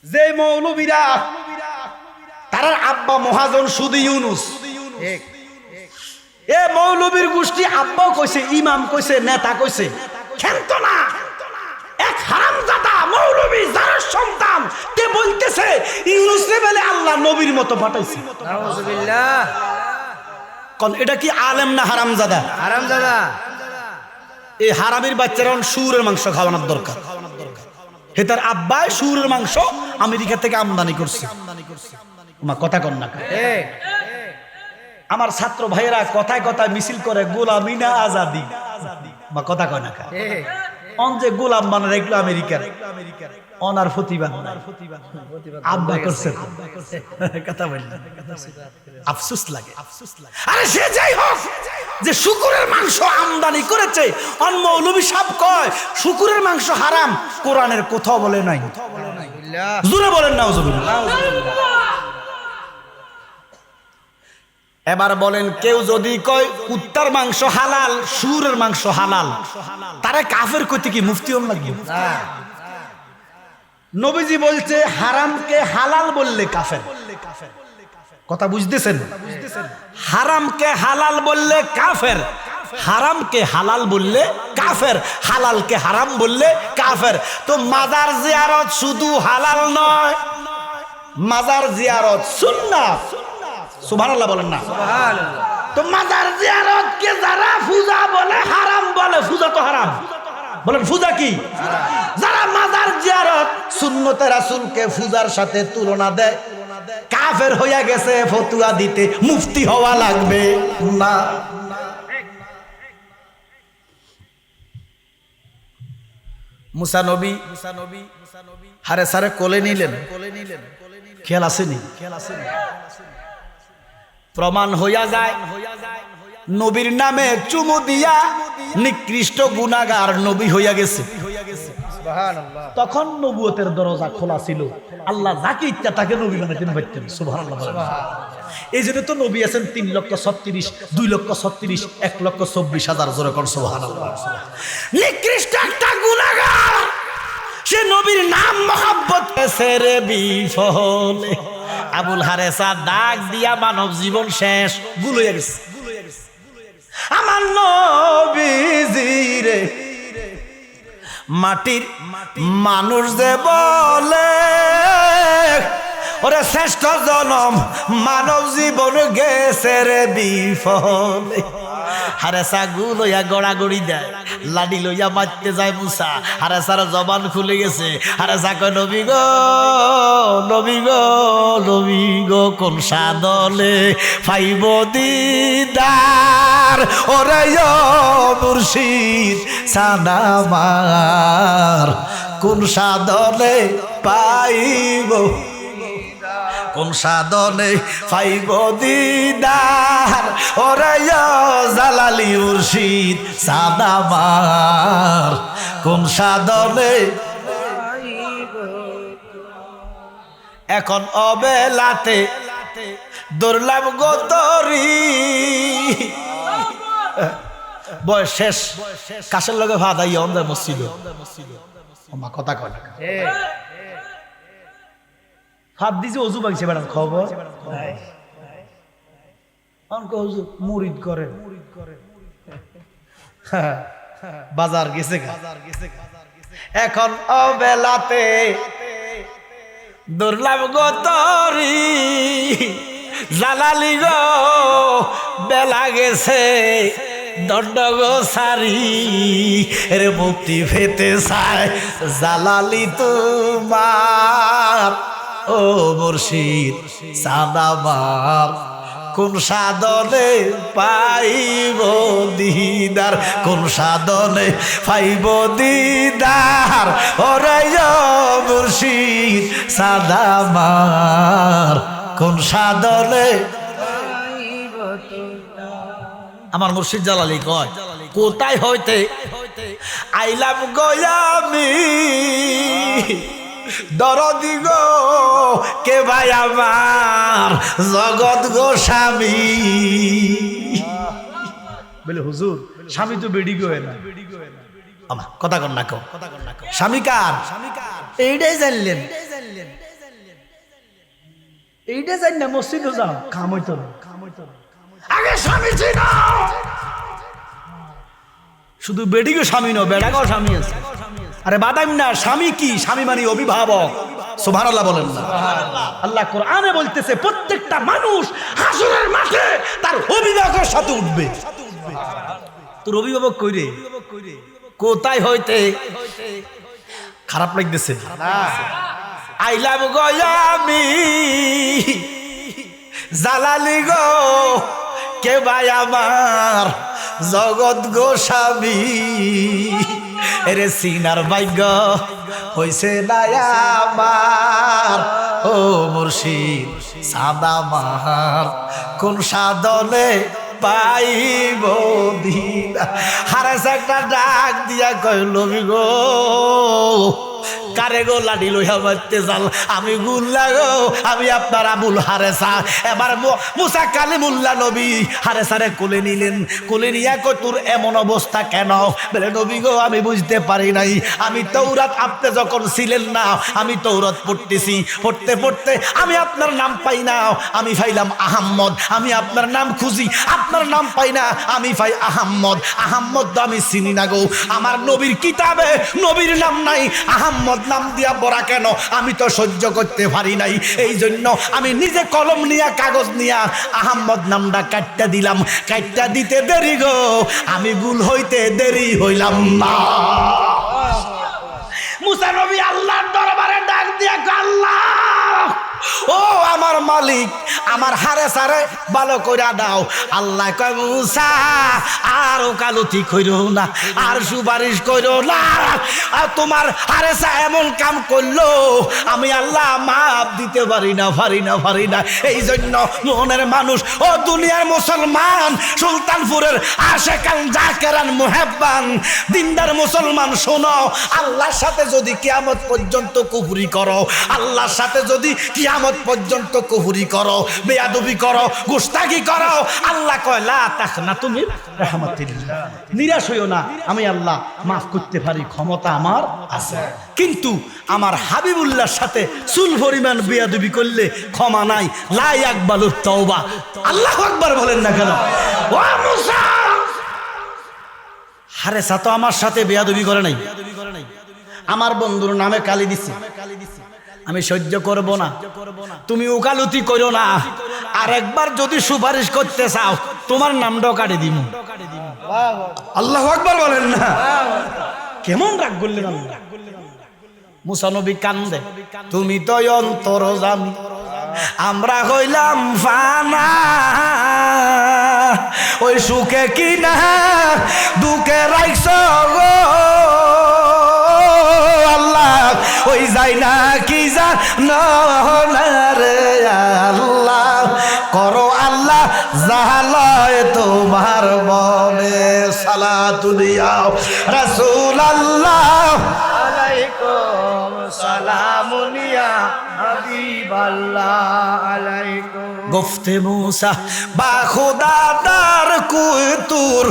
যে মৌলবীরা তার আব্বা মহাজন শুধু ইউনুস, এ মৌলবীর গোষ্ঠী আব্বাও কইছে, ইমাম কইছে, নেতা কইছে, খেলতো না। এক হারামজাদা মৌলবী যার সন্তান কে বলতেছে ইউনুস রে বলে আল্লাহ নবীর মতো পাঠাইছে। নাউযুবিল্লাহ। কোন এটা কি আলেম না হারামজাদা? হারামজাদা। এই হারামির বাচ্চারা শুয়োরের মাংস খাওয়ানোর দরকার। হে তার আব্বাই শুয়োরের মাংস আমেরিকা থেকে আমদানি করছে। মা কথা কন না। আমার ছাত্র ভাইয়েরা কথায় কথায় মিছিল করে গোলামি না আজাদি, বা কথা কয় না। অন যে গোলাম বানার এগুলো আমেরিকার অনার প্রতিবাদ আব্বা করছে, কথা বললেন, আফসোস লাগে। আরে সে যাই হোক, যে শুকুরের মাংস আমদানি করেছে, অন মৌলবী সাহেব কয় শুকুরের মাংস হারাম, কোরআনের কোথাও বলে নাই। জোরে বলেন নাউজুবিল্লাহ। এবার বলেন, কেউ যদি কয় কুত্তার মাংস হালাল, শুয়োরের মাংস হালাল, তারে কাফের কইতে কি মুফতি হন লাগবে? নবীজি বলছে হারামকে হালাল বললে কাফের। কথা বুঝতেছেন? হারামকে হালাল বললে কাফের, হারামকে হালাল বললে কাফের, হালালকে হারাম বললে কাফের। তো মাজার জিয়ারত শুধু হালাল নয়, মাজার জিয়ারত সুন্নাত। সুবহানাল্লাহ বলেন না? সুবহানাল্লাহ। তো মাজার জিয়ারত কে যারা পূজা বলে হারাম বলে, পূজা তো হারাম। বলেন পূজা কি? যারা মাজার জিয়ারত সুন্নতে রাসূলকে পূজার সাথে তুলনা দেয়, কাফের হইয়া গেছে। ফতুয়া দিতে মুফতি হওয়া লাগবে না। মুসা নবী হারে সারে কোলে নিলেন, খেয়াল আসেনি? প্রমাণ হইয়া যায় নবীর নামে চুমু দিয়া নিকৃষ্ট গুনাহগার নবী হইয়া গেছে। সুবহানাল্লাহ। তখন নবুয়তের দরজা খোলা ছিল, আল্লাহ যাকে ইচ্ছা তাকে নবী বানাইতেন পারতেন। সুবহানাল্লাহ। এই জন্য তো নবী আছেন 3,36,000, 2,36,000, 1,24,000। জোরে কোন সুবহানাল্লাহ। নিকৃষ্ট একটা গুনাহগার, সে নবীর নাম মহব্বত রে বিফলে। আবুল হারেসা ডাক দিয়া মানব জীবন শেষ, গুল হয়ে গেছে। আমার নবীজিরে মাটির মানুষ যে বলে, ওরে শ্রেষ্ঠ জনম মানব জীবন গেছে রে বিফলে। হারেসা গুল হইয়া গড়াগড়ি দেয়, লাডি লইয়া মারতে যায় মুসা। হারেসার জবান খুলে গেছে। হারেসা কয় নবী গো, নবী গো, নবী গো, কোন সাদলে পাইব দিদার, ওরে ও মুর্শিদ সানামার, কোন সাদলে পাইব, কোন সাধনে পাইব দিদার, ওরে জালালি মুর্শিদ সাদামার, কোন সাধনে। এখন অবেলাতে দৌড়লাম গোতরি, বয়স শেষ, কাশের লগে ভাত আইয়া অন্ধার মসজিদ। কথা কয় হাত দিছে অজু ভাঙছে বেড়ার খবর মুরিদ করে, বাজার গেছে। এখন অবেলাতে দৌড়লাম গোতরি, জালালি গো বেলা গেছে, দণ্ড গো সারি রে মুক্তি পেতে চায় জালালি তোমার, ও মুর্শিদ সাদামার, কোন সাধনে পাইব দিদার, কোন সাধনে পাইব দিদার, ওরে মুর্শিদ সাদামার, কোন সাধনে। আমার মুর্শিদ জালালি কয়, কোথায় হইতে আইলাম গয়ামি, দরদি গো কে ভাই আমার জগৎ গো স্বামী। বলে হুজুর স্বামী তো বেডি গো না, আমার কথা কন না, স্বামী কার এইটাই জানলেন। এইটা যাই না মসজিদে যাও কাম হইতো না আগে স্বামী ছিল শুধু বেডিগো স্বামী নয় বেড়াগো স্বামী আছে আরে বাদাম না স্বামী কি স্বামী মানে অভিভাবক সুবহানাল্লাহ বলেন না আল্লাহ কোরআনে বলতেছে প্রত্যেকটা মানুষ হাসরের মাঠে তার অভিভাবকের সাথে উঠবে তোর অভিভাবক কই রে কোথায় হইতে খারাপ লাগতেছে আইলাম গো আমি জালালি গো কে ভাই আমার জগৎ গোস্বামী এরে সিনার ভাগ্য হইছে না আমার ও মুর্শিদ সাদা মার কোন সাধনে পাইব দিনা হারেস একটা ডাক দিয়া কইল গো কারে গো লাঠি লইয়া মারতে জাল আমি গুল্লা গো আমি আপনার আবুল হারেসা এবার মুসা কালিমুল্লাহ নবী হারেসারে কোলে নিলেন কোলে নিয়া কই তোর এমন অবস্থা কেন বলে নবী গো আমি বুঝতে পারি নাই আমি তৌরাত আপনি যখন ছিলেন না আমি তৌরাত পড়তেছি পড়তে পড়তে আমি আপনার নাম পাই না আমি পাইলাম আহম্মদ আমি আপনার নাম খুঁজি আপনার নাম পাই না আমি পাই আহম্মদ আহম্মদ তো আমি চিনি না গো আমার নবীর কিতাবে নবীর নাম নাই আহম্মদ নাম দিয়া বড়া কেন আমি তো সহ্য করতে পারি নাই এই জন্য আমি নিজে কলম নিয়া কাগজ নিয়া আহম্মদ নামটা কাটটা দিলাম কাটটা দিতে দেরি গো আমি ভুল হইতে দেরি হইলাম না মুসা নবী আল্লাহর দরবারে ডাক দিয়া আল্লাহ ও আমার মালিক আমার হারেসারে ভালো করে দাও আল্লাহ কয় মুসা আর ওকালতি কইরো না আর সুপারিশ কইরো না আর তোমার হারেসা এমন কাম করলো আমি আল্লাহ মাপ দিতে পারি না এই জন্য মনের মানুষ ও দুনিয়ার মুসলমান সুলতানপুরের আশেকান জাকেরান মুহাব্বান দিনদার মুসলমান শোনো আল্লাহর সাথে যদি কিয়ামত পর্যন্ত কুফরি করো আল্লাহর সাথে যদি কিয়ামত পর্যন্ত কুফরি করো বেয়াদবি করো গুস্তাখি করো আল্লাহ কয় লা তাখনাতু মির রাহমাতিল্লাহ নিরাশ হইও না আমি আল্লাহ মাফ করতে পারি ক্ষমতা আমার আছে কিন্তু আমার হাবিবুল্লাহর সাথে চুল পরিমাণ বেয়াদবি করলে ক্ষমা নাই লা ইয়াকবালুত তাওবা আল্লাহু আকবার বলেন না কেন ও মুসা হারেসা তো আমার সাথে বেয়াদবি করে নাই আমার বন্ধুর নামে কালি দিছে আমি সহ্য করব না তুমি ওকালতি করো না আর একবার যদি সুপারিশ করতে চাও তোমার নামটাও কাটে দিব আল্লাহু আকবার বলেন না কেমন রাগ করলেন মুসা নবী কান্দে তুমি তো অন্তরজামী আমরা হইলাম ফানা ওই সুখে কিনা দুঃখে রাখছ গো আল্লাহ ওই যাই না কি জানো না রে আল্লাহ করো আল্লাহ জাহালয় তোমার মনে সালাতু দিয়াও রাসূলুল্লাহ আলাইকুম সালামুন ইয়া হাবিবাল্লাহ আলাইকুম গুফতে মুসা বা খুদা দার কুতুর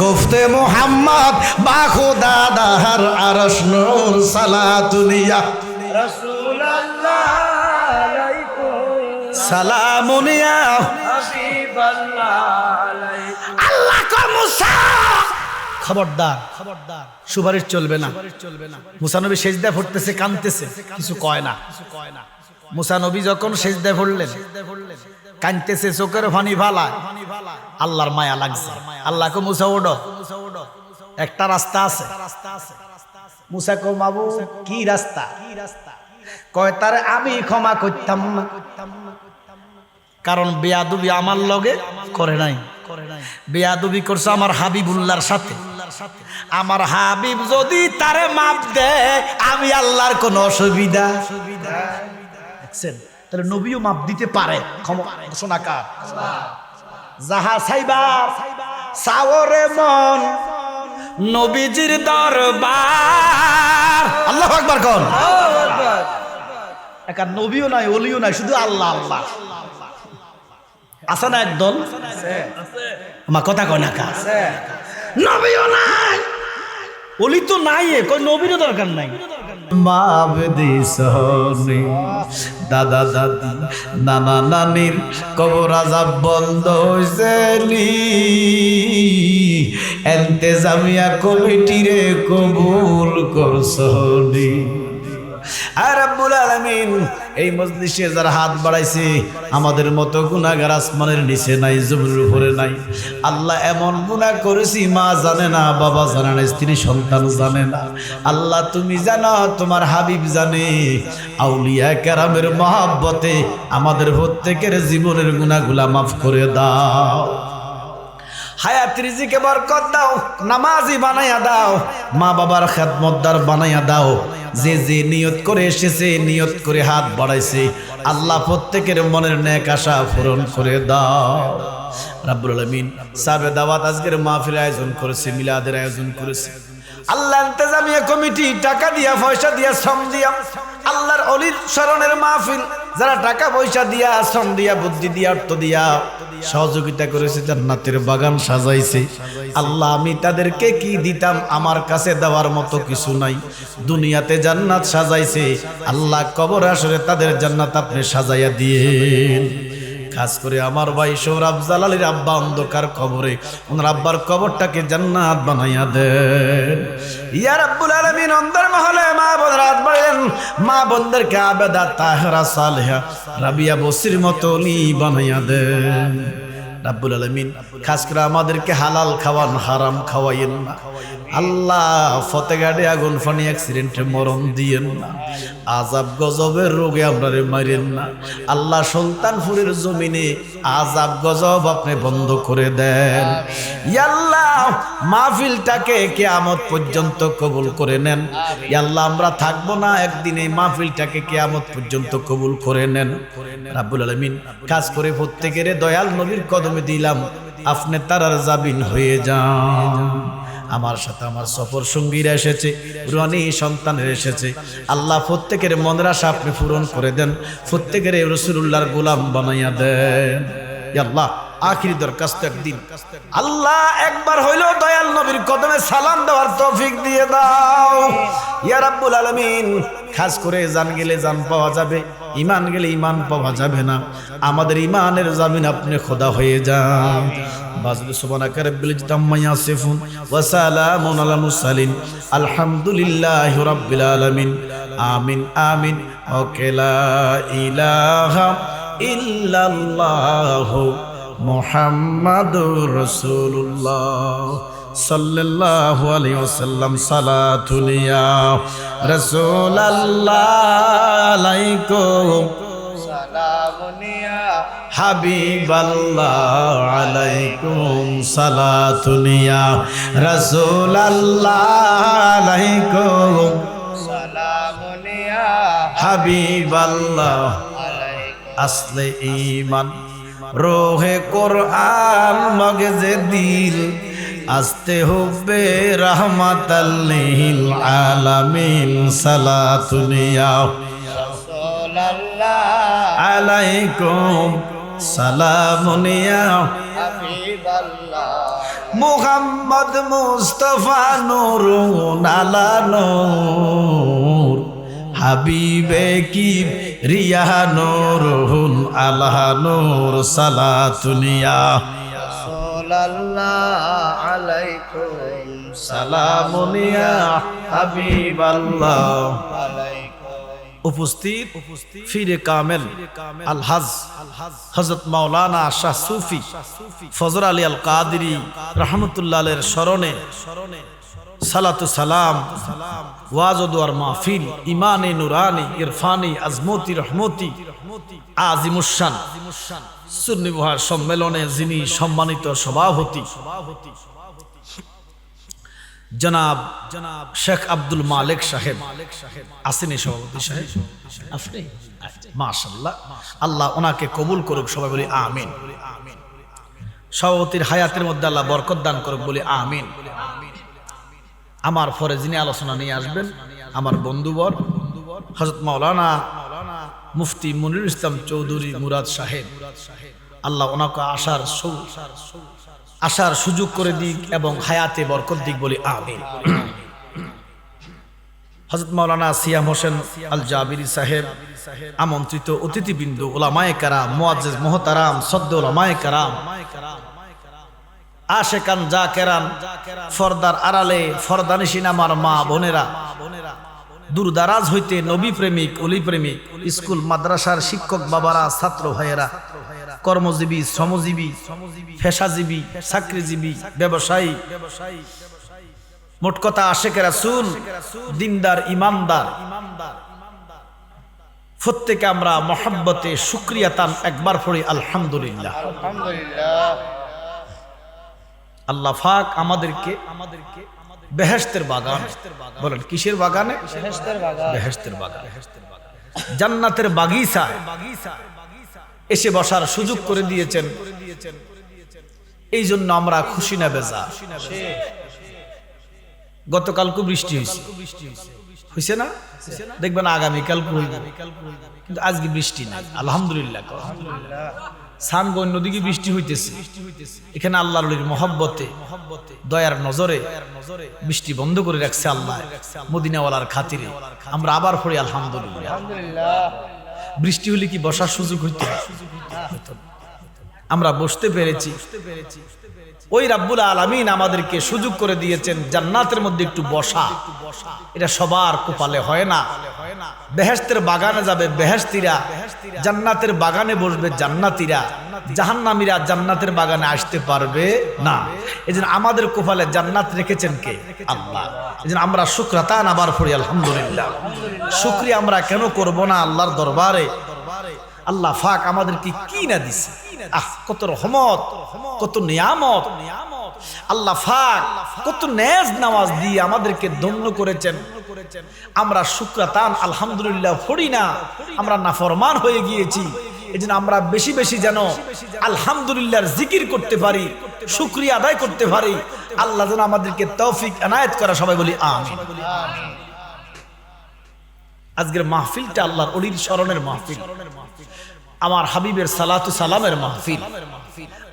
গুফতে মুহাম্মদ বা খুদা দার আরশ নূর সালাতুন ইয়া রাসূলুল্লাহ আলাইকুম সালামুন ইয়া হাবিবাল্লাহ আলাইকুম আল্লাহ কো মুসা খবরদার সুপারিশ চলবে না মুসা নবী সেজদায় পড়তেছে কাঁদতেছে কিছু কয় না মুসা নবী যখন সেজদায় পড়লেন কাঁদতেছে চোখের পানি ফালা আল্লাহর মায়া লাগছে আল্লাহ কো মুসা ওঠো একটা রাস্তা আছে মুসা কো বাবু কি রাস্তা কয় তারে আমি ক্ষমা করতাম না কারণ বেয়াদবি আমার লগে করে নাই বেয়াদবি করছে আমার হাবিবুল্লাহর সাথে আমার হাবিব যদি তারে মাপ দেয় আমি আল্লাহর কোনো অসুবিধা দেখছেন তাহলে নবীও মাপ দিতে পারে ঘোষণা কার যাহা চাইবা চাওরে মন নবীজির দরবার আল্লাহু আকবার কোন একা নবীও নাই ওলিও নাই শুধু আল্লাহ আল্লাহ আছে না একদল আমার কথা কয় না কা নবীও নাই ওলি তো নাই কই নবীরও দরকার নাই মা বেদি সহনে দাদা দাদি নানা নানির কবর আযাব বন্ধ হইছে নি এন্তেজামিয়া কমিটিরে কবুল করছনি আর রব্বুল আলামিন এই মজলিসে যারা হাত বাড়াইছে আমাদের মতো গুনাহগার আসমানের নিচে নাই জমিনের উপরে নাই আল্লাহ এমন গুনাহ করেছি মা জানে না বাবা জানে না স্ত্রী সন্তান জানে না আল্লাহ তুমি জানো তোমার হাবিব জানে আউলিয়া কেরামের মহব্বতে আমাদের প্রত্যেকের জীবনের গুনাহগুলা মাফ করে দাও হায়াত রিজিকে বরকত দাও নামাজি বানাইয়া দাও মা বাবার খেদমতদার বানাইয়া দাও যে যে নিয়ত করে এসেছে নিয়ত করে হাত বাড়াইছে আল্লাহ প্রত্যেকের মনের নেক আশা পূরণ করে দাও রাব্বুল আলামিন সাবে দাওয়াত আজকের মাহফিল আয়োজন করেছে মিলাদের আয়োজন করেছে আল্লাহ ইন্তেজামিয়া কমিটি টাকা দিয়া পয়সা দিয়া শ্রম দিয়া আল্লাহর অলির শরণের মাহফিল যারা টাকা পয়সা দিয়া শ্রম দিয়া বুদ্ধি দিয়া অর্থ দিয়া সহযোগিতা করেছে জান্নাতের বাগান সাজাইছে আল্লাহ আমি তাদেরকে কি দিতাম আমার কাছে দেওয়ার মতো কিছু নাই দুনিয়াতে জান্নাত সাজাইছে আল্লাহ কবর আসরে তাদের জান্নাত আপনি সাজাইয়া দিয়েন খাস করে আমার ভাই সৌরভ জালালির আব্বা অন্ধকার কবরে ওনার আব্বার কবরটাকে জান্নাত বানাইয়া দেন ইয়া রাব্বুল আলামিন অন্তর মহলে মা বোনরা হাত বাড়ান মা বোনদেরকে আবেদা তাহেরা সালেহা রাবিয়া বসির মতো নি বানাইয়া দেন রাব্বুল আলামিন খাস করে আমাদেরকে হালাল খাওয়ান হারাম খাওয়াইয়েন না আল্লাহ ফতেগাড়ে আগুন ফানি অ্যাক্সিডেন্টে মরণ দিয়েন না আযাব গজবের রোগে আপনারে মারেন না আল্লাহ সুলতানপুরের জমিনে আযাব গজব আপনি বন্ধ করে দেন ইয়া আল্লাহ মাহফিলটাকে কিয়ামত পর্যন্ত কবুল করে নেন ইয়া আল্লাহ আমরা থাকবো না একদিন এই মাহফিলটাকে কিয়ামত পর্যন্ত কবুল করে নেন রাব্বুল আলামিন কাজ করে প্রত্যেকের দয়াল নবীর কদমে দিলাম আপনি তারার জাবিন হয়ে যান আমার সাথে আমার সফর সঙ্গীরা এসেছে রুহানি সন্তানের এসেছে আল্লাহ প্রত্যেকের মনের আশা আপনি পূরণ করে দেন প্রত্যেকের রাসূলুল্লাহর গোলাম বানাইয়া দেন ইয়া আল্লাহ আখিরি দরখাস্ত একদিন আল্লাহ একবার হইলেও দয়াল নবীর কদমে সালাম দেওয়ার তৌফিক দিয়ে দাও ইয়া রাব্বুল আলামিন খাস করে জান গেলে জান পাওয়া যাবে ঈমান গেলে ঈমান পাওয়া যাবে না আমাদের ঈমানের জামিন আপনি খোদা হয়ে যান বাজলু সুবহানাকা রাব্বিল ইজ্জাতি আম্মা ইয়াসিফুন ওয়া সালামুন আলাল মুরসালিন আলহামদুলিল্লাহি রাব্বিল আলামিন আমিন আমিন ওয়া লা ইলাহা ইল্লাল্লাহু মুহাম্মাদুর রাসূলুল্লাহ সাল্লাল্লাহু আলাইহি ওয়াসাল্লাম সালাতুন ইয়া রাসূলুল্লাহ আলাইকুম সালামুন ইয়া হাবিবাল্লাহ আলাইকুম সালাতুন ইয়া রাসূলুল্লাহ আলাইকুম সালামুন ইয়া হাবিবাল্লাহ আসলে ঈমান রোহে কোরআন মগজে দিল আস্তে হুব্বে রাহমাতাল লিল আলামিন সালাতুন ইয়া রাসূলুল্লাহ আলাইকুম সালামুন ইয়া হাবিবাল্লাহ মুহাম্মদ মুস্তাফা নূরুন আলা নূর হাবিবে কি রিয়া নূরুন আলা নূর সালাতুন ইয়া রাসূলুল্লাহ আলাইকুম সালামুন ইয়া হাবিবাল্লাহ উপস্থিত ফিরে কামেল আলহাজ হযরত মাওলানা শাহ সুফি ফজর আলী আল কাদেরী রাহমাতুল্লাহ আলাইহির স্মরণে সালাতু সালাম ওয়াজ ও দুআর মাহফিল ইমানে নুরানি ইরফানি আজমতি রহমতি আজিমুশান সুন্নি বুহার সম্মেলনে যিনি সম্মানিত সভাপতি জনাব শেখ আব্দুল মালিক সাহেব আসেনি সভাপতি সাহেব আপনি মাশাআল্লাহ আল্লাহ ওনাকে কবুল করুক সবাই বলি আমিন সভাপতির হায়াতের মধ্যে আল্লাহ বরকত দান করুক বলি আমিন আমার পরে যিনি আলোচনা নিয়ে আসবেন আমার বন্ধুবর হযরত মাওলানা মুফতি মনিরুল ইসলাম চৌধুরী মুরাদ সাহেব আল্লাহ ওনাকে আসার সুযোগ করে দিক এবং হায়াতে বরকত দিক বলি আমিন হযরত মাওলানা সিয়াম হোসেন আল জাবিরি সাহেব, আমন্ত্রিত অতিথিবৃন্দ, উলামায়ে কেরাম, মুআজ্জিজ মুহতারাম, সদ্য উলামায়ে কেরাম, আশেকান জাকেরান, ফরদার আড়ালে ফরদানিশিন আমার মা বোনেরা, দূরদারাজ হইতে নবী প্রেমিক, অলি প্রেমিক, স্কুল মাদ্রাসার শিক্ষক বাবারা, ছাত্র ভাইয়েরা, কর্মজীবী, শ্রমজীবী, পেশাজীবী, চাকরিজীবী, ব্যবসায়ী, মোট কথা আশেকে রাসূল, দিনদার, ইমানদার, প্রত্যেকে আমরা মহব্বতে শুকরিয়া তান একবার পড়ি আলহামদুলিল্লাহ। আলহামদুলিল্লাহ। আল্লাহ পাক আমাদেরকে বেহেশতের বাগান, বলেন কিসের বাগানে? বেহেশতের বাগান। বেহেশতের বাগান, জান্নাতের বাগিচায় এসে বসার সুযোগ করে দিয়েছেন। এই জন্য আমরা খুশি না বেজা? গতকালকে বৃষ্টি হয়েছে না? দেখবেন আগামীকাল কিন্তু আজকে বৃষ্টি নাই, আলহামদুলিল্লাহ। সামগ অন্যদিকে বৃষ্টি হইতেছে, এখানে আল্লাহর ওলির মহব্বতে, দয়ার নজরে বৃষ্টি বন্ধ করে রাখছে আল্লাহ, মদিনাওয়ালার খাতিরে। আমরা আবার পড়ি আলহামদুলিল্লাহ। বৃষ্টি হলে কি বসার সুযোগ হইতো? আমরা বসতে পেরেছি। ওই রাব্বুল আলামিন আমাদেরকে সুযোগ করে দিয়েছেন জান্নাতের মধ্যে একটু বসা। এটা সবার কপালে হয় না। বেহেশতের বাগানে যাবে বেহেশতিরা, জান্নাতের বাগানে বসবে জান্নাতীরা, জাহান্নামীরা জান্নাতের বাগানে আসতে পারবে না। এজন্য আমাদের কপালে জান্নাত রেখেছেন কে? আল্লাহ। এজন্য আমরা শুকরাতান আবার পড়ি আলহামদুলিল্লাহ। শুকরিয়া আমরা কেন করব না আল্লাহর দরবারে? আল্লাহ পাক আমাদেরকে কি না দিছে, কত রহমত, কত নিয়ামত। আল্লাহ পাক কত নেজ নামাজ দিয়ে আমাদেরকে ধন্য করেছেন। আমরা শুকরাতান আলহামদুলিল্লাহ পড়ি না, আমরা নাফরমান হয়ে গিয়েছি। এজন্য আমরা বেশি বেশি যেন আলহামদুলিল্লাহর জিকির করতে পারি, শুকরিয়া আদায় করতে পারি। আল্লাহ যেন আমাদেরকে তৌফিক এনায়েত করে, সবাই বলি আমিন। আজকের মাহফিলটা আল্লাহর ওলির স্মরণের মাহফিল, আমার হাবিবের সালাতু সালামের মাহফিল।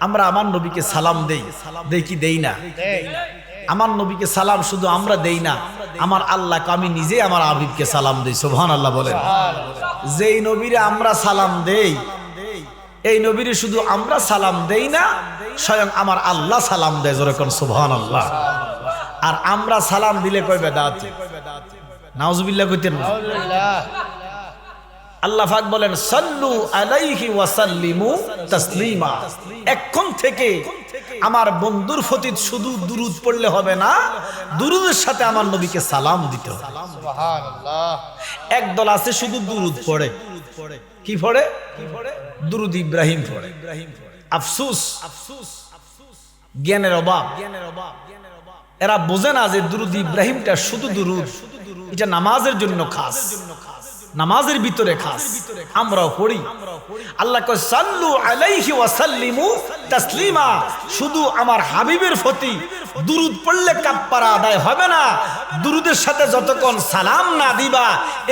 আমরা আমার নবীকে সালাম দেই কি দেই না? আমার নবীকে সালাম শুধু আমরা দেই না, আমার আল্লাহকে আমি নিজে আমার হাবিবকে সালাম দেই। সুবহানাল্লাহ বলেন। যেই নবীরে আমরা সালাম দেই, এই নবীরে শুধু আমরা সালাম দেই না, স্বয়ং আমার আল্লাহ সালাম দেয়। জোরে কোন সুবহানাল্লাহ। আর আমরা সালাম দিলে কয় বেদাত, নাউজুবিল্লাহ কইতেন না। আল্লাহ পাক বলেন সাল্লু আলাইহি ওয়া সাল্লিমু তাসলিমা। এখন থেকে আমার বন্ধুর প্রতি শুধু দুরূদ পড়লে হবে না, দুরূদের সাথে আমার নবীকে সালাম দিতে হবে। সুবহানাল্লাহ। একদল আছে শুধু দুরূদ পড়ে। কি পড়ে? দুরূদ ইব্রাহিম পড়ে। আফসোস, জ্ঞানের অভাব। এরা বোঝে না যে দুরূদ ইব্রাহিমটা শুধু দুরূদ, এটা নামাজের জন্য খাস, নামাজের ভিতরে খাস। আমরাও পড়ি। আল্লাহ কয় সাল্লু আলাইহি ওয়া সাল্লিমু তাসলিমা। শুধু আমার হাবিবের প্রতি দুরূদ পড়লে কাফারা আদায় হবে না, দুরূদের সাথে যতক্ষণ সালাম না দিবা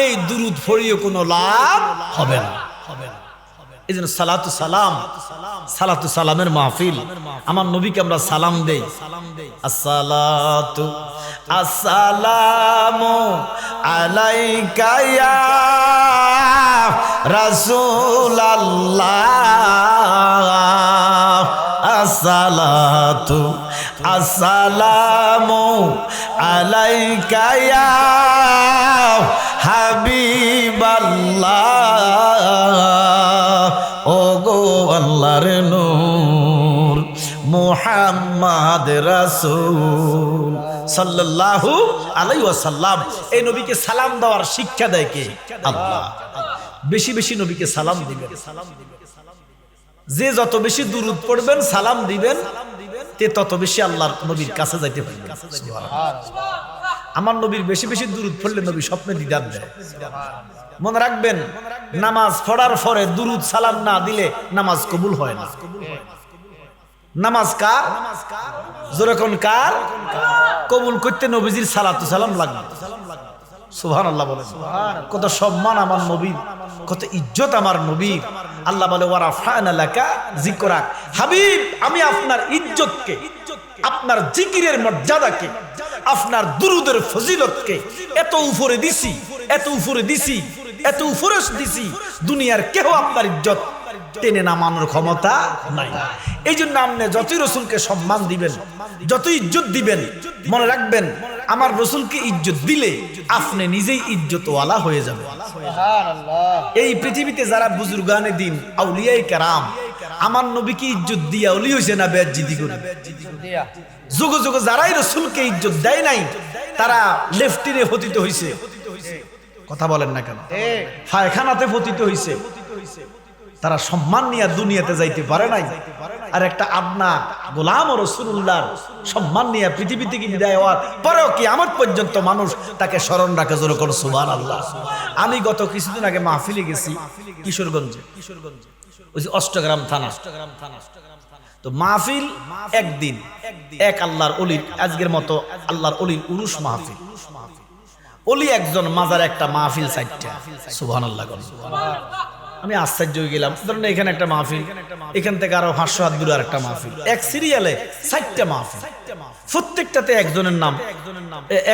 এই দুরূদ পড়িও কোনো লাভ হবে না। এজন্য সালাতু সালাম, সালাতু সালামের মাহফিল। আমার নবীকে আমরা সালাম দেই। আসসালাতু আসসালামু আলাইকা ইয়া রাসূলুল্লাহ। আসসালাতু আসসালামু আলাইকা ইয়া হাবিবাল্লাহ। ও গো আল্লাহর নূর মুহাম্মদ রাসূল সাল্লাল্লাহু আলাইহি ওয়াসাল্লাম। এই নবীকে সালাম দেওয়ার শিক্ষা দেয় কে? আল্লাহ। বেশি বেশি নবীকে সালাম দিবেন। যে যত বেশি দুরূদ পড়বেন, সালাম দিবেন, তে তত বেশি আল্লাহর নবীর কাছে যাইতে পারবেন। আমার নবীর বেশি বেশি দুরূদ পড়লে নবী স্বপ্নে দিদার দেয়। মনে রাখবেন, নামাজ পড়ার পরে দুরূদ সালাম না দিলে নামাজ কবুল হয় না। নামাজ কার? যেরকম কার কবুল করতে নবীজির সালাতু সালাম লাগবে। সুবহানাল্লাহ বলেন। কত সম্মান আমার নবীর, কত ইজ্জত আমার নবীর। আল্লাহ বলে ওয়া রাফা'না লাকা যিকরাক। হাবিব, আমি আপনার ইজ্জতকে, আপনার জিকিরের মর্যাদাকে আপনার দুরুদের ফজিলতকে এত উপরে দিছি, এত উপরে দিছি, এত উপরে দিছি, দুনিয়ার কেউ আপনার ইজ্জত টেনে নামানোর ক্ষমতা নাই। এই জন্য আপনি যতই রসুলকে সম্মান দিবেন, যত ইজ্জত দিবেন, মনে রাখবেন আমার রসুলকে ইজ্জত দিলে আপনি নিজেই ইজ্জতওয়ালা হয়ে যাবেন। এই পৃথিবীতে যারা বুজুর্গানে দিন আউলিয়ায়ে কেরাম আমার নবীকে ইজ্জত দিয়া ওলি হইছে না বেয়াজ্জিতি করে? যুগ যুগ যারাই রসুলকে ইজ্জত দেয় নাই তারা লেফটিনে পতিত হইছে। কথা বলেন না কেন? ফায়খানাতে পতিত হইছে। তারা সম্মান নিয়ে দুনিয়াতে যাইতে পারে নাই। আর একটা আদনা গোলাম ও রাসূলুল্লাহর সম্মান নিয়ে পৃথিবী থেকে বিদায় হওয়ার পরেও কিয়ামত পর্যন্ত মানুষ তাকে স্মরণ রাখে। জোরে করে সুবহানাল্লাহ। আমি গত কিছুদিন আগে মাহফিলে গেছি কিশোরগঞ্জে, ওই যে অষ্টগ্রাম থানা। তো মাহফিল একদিন এক আল্লাহর ওলির, আজকের মতো আল্লাহর ওলির উরুস মাহফিল। ওলি একজন, মাজার একটা মাহফিল, 4টা। সুবহানাল্লাহ। আমি আশ্চর্য হয়ে গেলাম। ধরুন এখানে একটা মাহফিল, এখান থেকে আরো 500 হাত দূরে আরেকটা মাহফিল, এক সিরিয়ালে 4টা মাহফিল, প্রত্যেকটাতে একজনের নাম,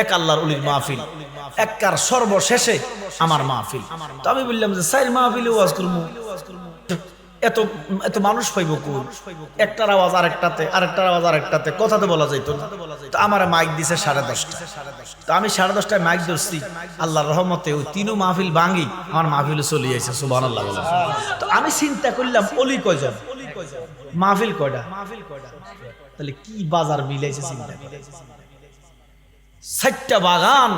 এক আল্লাহর ওলির মাহফিল। একবার সর্বশেষে আমার মাহফিল। তো আমি বললাম যে 4 মাহফিলে ওয়াজ করবো, এত এত মানুষ পাইব কোন? একটার আওয়াজ আরেকটাতে, আরেকটার আওয়াজ আরেকটাতে, কথা তো বলা যাইতো না। তো আমার মাইক দিছে 10:30। তো আমি 10:30টায় মাইক ধরছি, আল্লাহর রহমতে ওই 3 মাহফিল ভাঙি আমার মাহফিলে চলে যাইছে। সুবহানাল্লাহ। তো আমি চিন্তা করলাম ওলি কয়জন, মাহফিল কয়টা, তাহলে কি বাজার মিলাইছে চিন্তা করে। 4টা বাগান,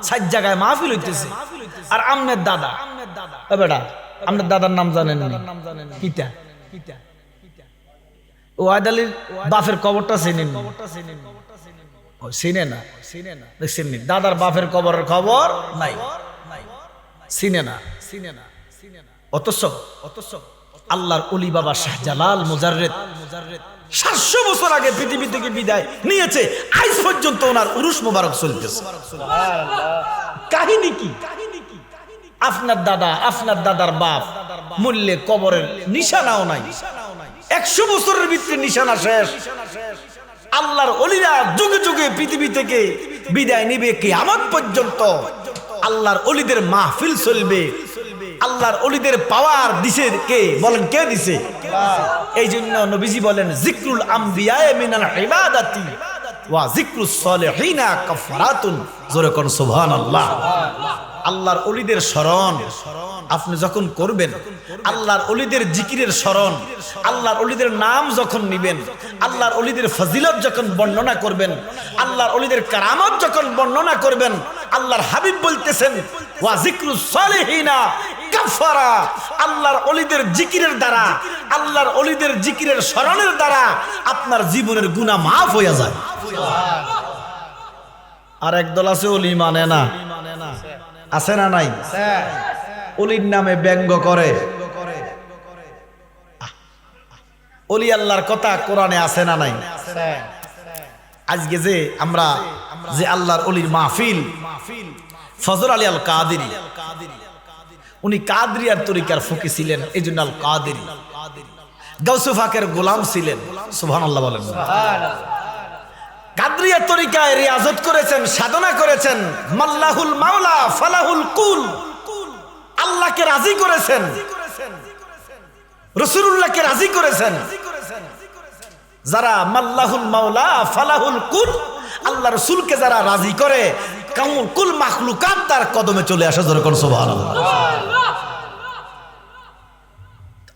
4 জায়গায় মাহফিল হইতেছে। আর আমনের দাদা, বেটা আপনার দাদার নাম জানেন না? কিটা? ও আদালির বাপের কবরটা চিনেন? চিনে না, দেখছেন? দাদার বাপের কবরের খবর নাই, চিনে না। অথচ আল্লাহর ওলি বাবা শাহজালাল মুজাররেদ 700 বছর আগে পৃথিবী থেকে বিদায় নিয়েছে, আজ পর্যন্ত ওনার উরুস মোবারক চলতেছে। কাহিনী কি? আপনার দাদা, আপনার দাদার বাপ মূল্যে কবরের নিশানাও নাই। 100 বছরের ভিতরে নিশানা শেষ। আল্লাহর ওলিরা যুগে যুগে পৃথিবী থেকে বিদায় নিবে, কিয়ামত পর্যন্ত আল্লাহর ওলিদের মাহফিল চলবে। আল্লাহর ওলিদের পাওয়ার দিছে কে? বলেন কে দিছে? এই জন্য নবীজি বলেন যিকরুল আমবিয়া মিনাল ইবাদাতি ওয়া যিকরুস সালিহিনা কাফারাতুন। জোরে কোন সুবহানাল্লাহ। আল্লাহর ওলিদের স্মরণ আপনি যখন করবেন, আল্লাহর ওলিদের জিকিরের স্মরণ, আল্লাহর ওলিদের নাম যখন নিবেন, আল্লাহর ওলিদের ফজিলত যখন বর্ণনা করবেন, আল্লাহর ওলিদের কারামত যখন বর্ণনা করবেন, আল্লাহর হাবিব বলতেছেন ওয়া যিকরুস সালিহিনা কাফারা। আল্লাহর ওলিদের জিকিরের দ্বারা, আল্লাহর ওলিদের জিকিরের স্মরণের দ্বারা আপনার জীবনের গুনাহ মাফ হয়ে যায়। আর একদল আছে ওলি মানে না, আছে না নাই? ওলির নামে ব্যঙ্গ করে। ওলি আল্লাহর কথা কোরআনে আছে না নাই? আজকে যে আমরা যে আল্লাহর ওলির মাহফিল, ফজল আলী আল কাদেরী, উনি কাদরিয়ার তরিকার ফকি ছিলেন, এই জন্য আল কাদেরী। গাউসে পাকের গোলাম ছিলেন। সুবহানাল্লাহ বলেন। কাদরিয়া তরিকায় রিয়াজত করেছেন, সাধনা করেছেন। মাল্লাহুল মাওলা ফালাহুল কুল। আল্লাহকে রাজি করেছেন, রাসূলুল্লাহকে রাজি করেছেন। যারা মাল্লাহুল মাওলা ফালাহুল কুল, আল্লাহ রাসূলকে যারা রাজি করে, কুল মাখলুকাত তার কদমে চলে আসে। জোরে কোন সুবহানাল্লাহ।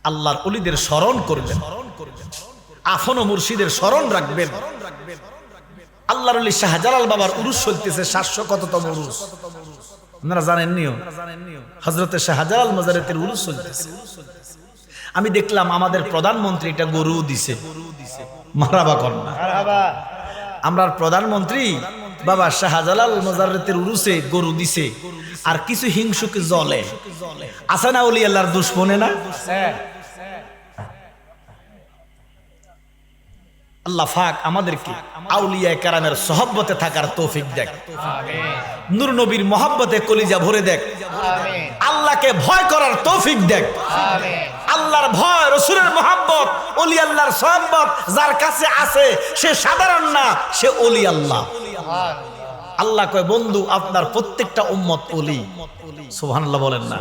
আল্লাহর ওলিদের স্মরণ করবেন, আফন ও মুর্শিদের স্মরণ রাখবেন। আল্লাহর ওলি শাহজালাল বাবার উরুস চলতেছে, 700 কততম উরুস আপনারা জানেননিও? হযরতে শাহজালাল মুজাররেদের উরুস চলতেছে। আমি দেখলাম আমাদের প্রধানমন্ত্রী এটা গরু দিছে। মারহাবা কর না। আমরা প্রধানমন্ত্রী বাবা শাহজালাল মুজাররেদের উরুসে গরু দিছে, আর কিছু হিংসুকে জলে আছে না? ওলি আল্লাহর দুশমনে না? আল্লাহ পাক আমাদেরকে আউলিয়া কেরামের সহবতে থাকার তৌফিক দেখ। নূর নবীর মহব্বতে কলিজা ভরে দেখ। আল্লাহকে ভয় করার তৌফিক দেখ। আল্লাহর ভয়, রাসূলের মহব্বত, ওলি আল্লাহর সোহবত যার কাছে আছে সে সাধারণ না, সে ওলি আল্লাহ। আল্লাহ কয় বন্ধু আপনার প্রত্যেকটা উম্মত ওলি। সুবহানাল্লাহ বলেন না।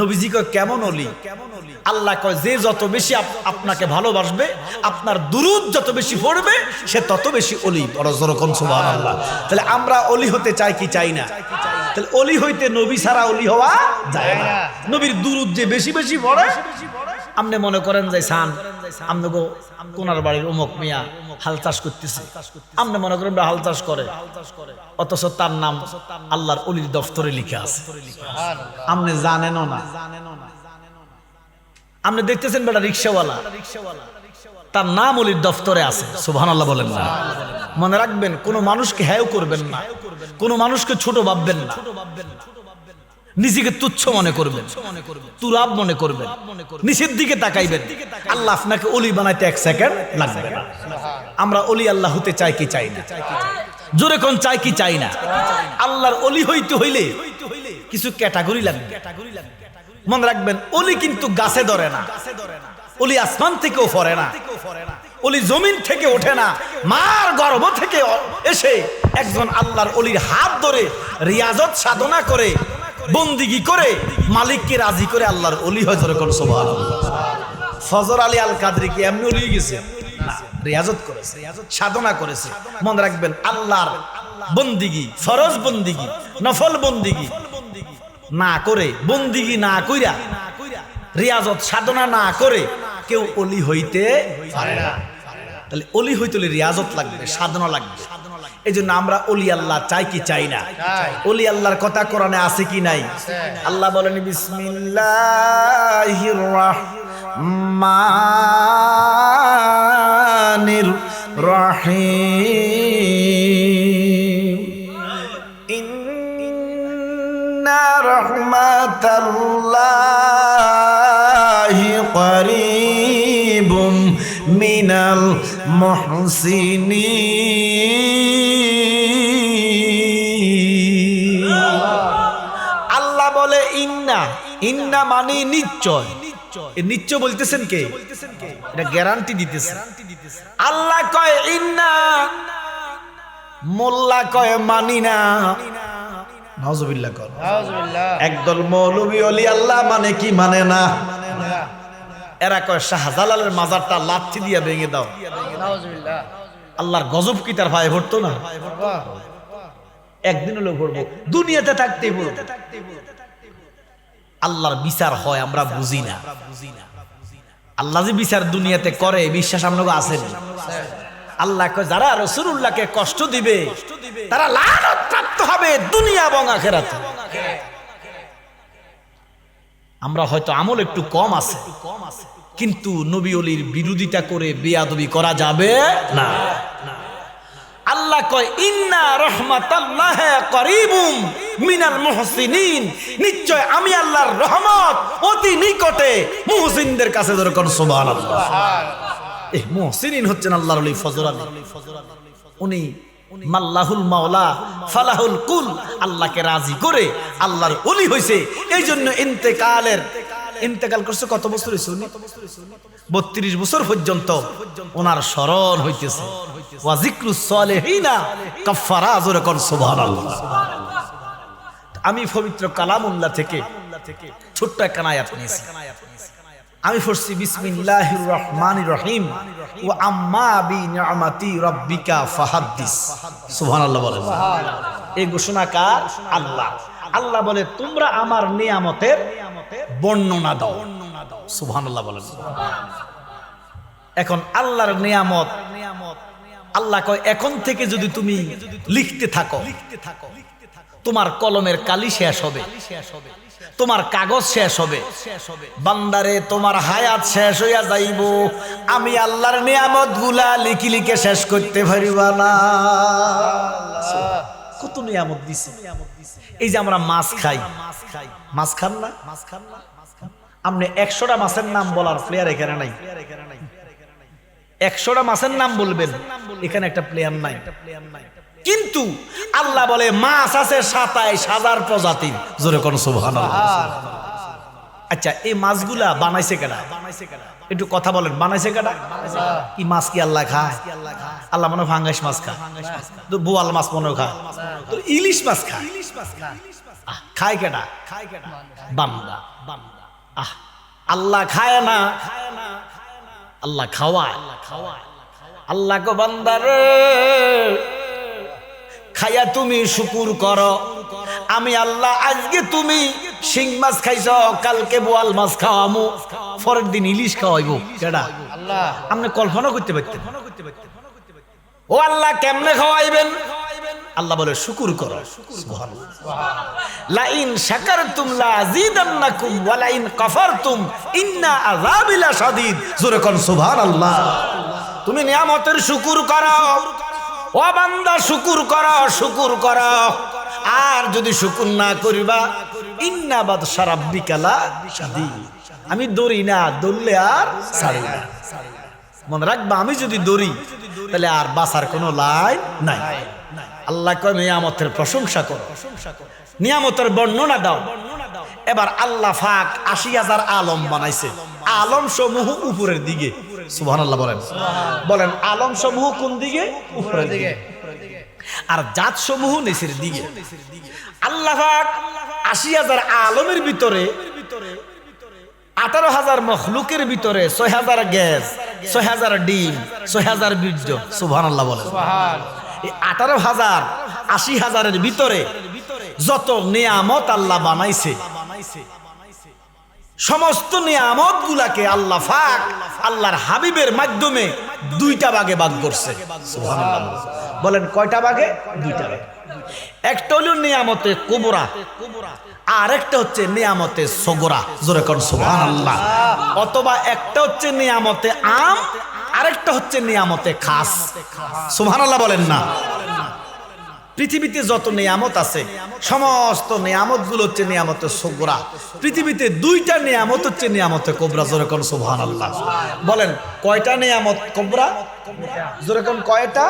নবীজি কয় কেমন ওলি? আল্লাহ কয় যে যত বেশি আপনাকে ভালোবাসবে, আপনার দুরূদ যত বেশি পড়বে, সে তত বেশি ওলি। বড় জোরে কোন সুবহানাল্লাহ। তাহলে আমরা ওলি হতে চাই কি চাই না? তাহলে ওলি হইতে নবী ছাড়া ওলি হওয়া যায় না। নবীর দুরূদ যে বেশি বেশি পড়ে, আপনি মনে করেন যে সান আমনে গো কোনার বাড়ির অমুক মিয়া হাল চাষ করতেছে, আপনি মনে করেন হাল চাষ করে, অথচ তার নাম আল্লাহর ওলির দফতরে লিখে আছে, আপনি জানেনও না। আপনি দেখতেছেন বেটা রিক্সাওয়ালা, তার নাম ওলির দফতরে আছে। সুবহানাল্লাহ বলেন না। মনে রাখবেন কোন মানুষকে হেয় করবেন না, কোন মানুষকে ছোট ভাববেন না, নিজেকে তুচ্ছ মনে করবেন, তুরাব মনে করবেন, নিচের দিকে তাকাইবেন। আল্লাহ আপনাকে ওলি বানাইতে 1 সেকেন্ড লাগবে না। আমরা ওলি আল্লাহ হতে চাই কি চাই না? জোরে কোন চাই কি চাই না? আল্লাহর ওলি হইতে হইলে কিছু ক্যাটাগরি লাগবে। মনে রাখবেন ওলি কিন্তু গাছে ধরে না, ওলি আসমান থেকেও পড়ে না, ওলি জমিন থেকে ওঠে না, মার গর্ভ থেকে এসে একজন আল্লাহর ওলির হাত ধরে রিয়াজত সাধনা করে বন্দিগি করে মালিককে রাজি করে আল্লাহর ওলি হয়। জোরে কোন সুবহানাল্লাহ। ফজর আলী আল কাদরি কি এমনি ওলি গেছে না, রিয়াজত করেছে, সাধনা করেছে। মনে রাখবেন আল্লাহর বন্দিগি, ফরজ বন্দিগি, নফল বন্দিগি না করে, বন্দিগি না কইরা, রিয়াজত সাধনা না করে কেউ ওলি হইতে পারে না। তাহলে ওলি হইতে হলে রিয়াজত লাগবে, সাধনা লাগবে। এই জন্য আমরা ওলি আল্লাহ চাই কি চাই না? ওলি আল্লাহর কথা কোরআনে আছে কি নাই? আল্লাহ বলেন বিসমিল্লাহির রাহমানির রাহিম। ইন্না রাহমাতাল্লাহি করিবুম মিনাল মুহসিনিন। আল্লাহ বলে ইন্না, ইন্না মানে নিশ্চয়। নিশ্চয় বলতেছেন কে? এটা গ্যারান্টি দিতেছে। আল্লাহ কয় ইন্না, মোল্লা কয় মানি না। নাউজুবিল্লাহ কর। একদল মৌলবী ওলি আল্লাহ মানে কি মানে না। এরা কয় শাহজালালের মাজারটা লাঠি দিয়া ভেঙে দাও। আল্লাহর গজব কি তার ভাই ভরতো না? একদিন হলেও ভরবো, দুনিয়াতে থাকতেই ভরবো। আল্লাহর বিচার হয় আমরা বুঝি না। আল্লাহ যে বিচার দুনিয়াতে করে বিশ্বাস আপনাকে আছে? আল্লাহ কয় যারা রাসূলুল্লাহকে কষ্ট দিবে তারা লানত প্রাপ্ত হবে দুনিয়া এবং আখিরাতে। আমরা হয়তো আমল একটু কম আছে, কিন্তু নবী ওলির বিরোধিতা করে বেয়াদবি করা যাবে না। আল্লাহ কয় ইন্না রাহমাতাল্লাহি করিবুম মিনাল মুহসিনিন। নিশ্চয় আমি আল্লাহর রহমত অতি নিকটে মুহসিনদের কাছে। যেরকম সুবহানাল্লাহ। এই মুহসিনিন হচ্ছেন আল্লাহর ওলি ফজর আলী। উনি মাল্লাহুল মাওলা ফালাহুল কুল, আল্লাহকে রাজি করে আল্লাহর ওলি হইছে। এই জন্য ইন্তেকাল করছে কত বছর হইছে? 32 বছর পর্যন্ত ওনার স্মরণ হইতেছে। ওয়া যিকরুস সালিহিনা কাফারা। জোরে কোন সুবহানাল্লাহ। আমি পবিত্র কালামুল্লাহ থেকে ছোট্ট একটা আয়াত নিয়েছি। আমি পড়ছি বিসমিল্লাহির রহমানির রহিম ওয়া আম্মা বিনিআমাতি রাব্বিকা ফাহাদ্দিস। সুবহানাল্লাহ বলেন। এই ঘোষণা কার? আল্লাহ। আল্লাহ বলে তোমরা আমার নিয়ামতের বর্ণনা দাও। সুবহানাল্লাহ বলেন। এখন আল্লাহর নিয়ামত, আল্লাহ কয় এখন থেকে যদি তুমি লিখতে থাকো, তোমার কলমের কালি শেষ হবে, তোমার কাগজ শেষ হবে। বান্দারে তোমার হায়াত শেষ হইয়া যাইব, আমি আল্লাহর নিয়ামত গুলা লিখি লিখে শেষ করতে পারিবা না। কত নিয়ামত দিছে। এই যে আমরা মাছ খাই, মাছ খান না? আপনি 100টা মাছের নাম বলার প্লেয়ার এখানে নাই। 100টা মাছের নাম বলবেন, এখানে একটা প্লেয়ার নাই। কিন্তু আল্লাহ বলে মাছ আছে 27,000 প্রজাতির। জোরে কোন সুবহানাল্লাহ। আচ্ছা এই মাছগুলা বানাইছে কেডা? একটু কথা বলেন, বানাইছে কেডা? কি মাছ কি আল্লাহ খায়? আল্লাহ মনে ফাঙ্গাস মাছ খায়, তো বোয়াল মাছ মনে খায়, তো ইলিশ মাছ খায়, খায় কেডা? বান্দা। আহ আল্লাহ খায় না, আল্লাহ খাওয়ায়। আল্লাহ কো বান্দারে খায়া তুমি শুকুর করো, আমি আল্লাহ আজকে তুমি শিং মাছ খাইছ, কালকে বোয়াল মাছ খাওয়ামু, পরের দিন ইলিশ খাওয়াইবো কেডা? আল্লাহ। আপনি কল্পনা করতে পারতেন? ও আল্লাহ কেমনে খাওয়াইবেন? আল্লাহ বলে শুকুর করো। সুবহানাল্লাহ। লাইন শাকারতুম লাযিদান্নাকুম ওয়া লাইন কাফারতুম ইন্না আযাবি লাশাদীদ। জোরে কোন সুবহানাল্লাহ। তুমি নিয়ামতের শুকুর করো, ও বান্দা শুকুর করো, শুকুর করো। আর যদি শুকুর না করিবা, ইন্না বাদশা রাব্বিকা লাশাদীদ, আমি দৌড়ি না, দৌড়লে আর ছাড়ি না। মনে রাখবা, আমি যদি দৌড়ি তাহলে আর বাঁচার কোনো লাইন নাই। আল্লাহ কয় নিয়ামতের প্রশংসা করো, নিয়ামতের বর্ণনা দাও। এবার আল্লাহ পাক ৮০,০০০ আলম বানাইছে, আলম সমূহ উপরের দিকে। সুবহানাল্লাহ বলেন, বলেন আলম সমূহ কোন দিকে? উপরের দিকে। আর জাত সমূহ নিচের দিকে। আল্লাহ পাক ৮০,০০০ আলমের ভিতরে ১৮,০০০ মখলুকের ভিতরে ৬,০০০ গ্যাস, ৬,০০০ ডিম, ৬,০০০ বীর্য। সুবহানাল্লাহ বলেন। এই ১৮,০০০ ৮০,০০০-এর ভিতরে যত নিয়ামত আল্লাহ বানাইছে, সমস্ত নিয়ামত গুলাকে আল্লাহ পাক আল্লাহর হাবিবের মাধ্যমে দুইটা ভাগে ভাগ করছে। সুবহানাল্লাহ বলেন, কয়টা ভাগে? দুইটা ভাগে। একটা হলো নিয়ামতে কুবরা, আর একটা হচ্ছে নিয়ামতে সগরা। জোরে কোন সুবহানাল্লাহ। অথবা একটা হচ্ছে নিয়ামতে আম, আরেকটা হচ্ছে নিয়ামতে খাস। সুবহানাল্লাহ বলেন না। পৃথিবীতে যত নিয়ামত আছে, সমস্ত নিয়ামত গুলো হচ্ছে নিয়ামতে সগরা। পৃথিবীতে দুইটা নিয়ামত হচ্ছে নিয়ামতে কোবরা। জোরে কোন সুবহানাল্লাহ। বলেন কয়টা নিয়ামত কোবরা? জোরে কোন কয়টা?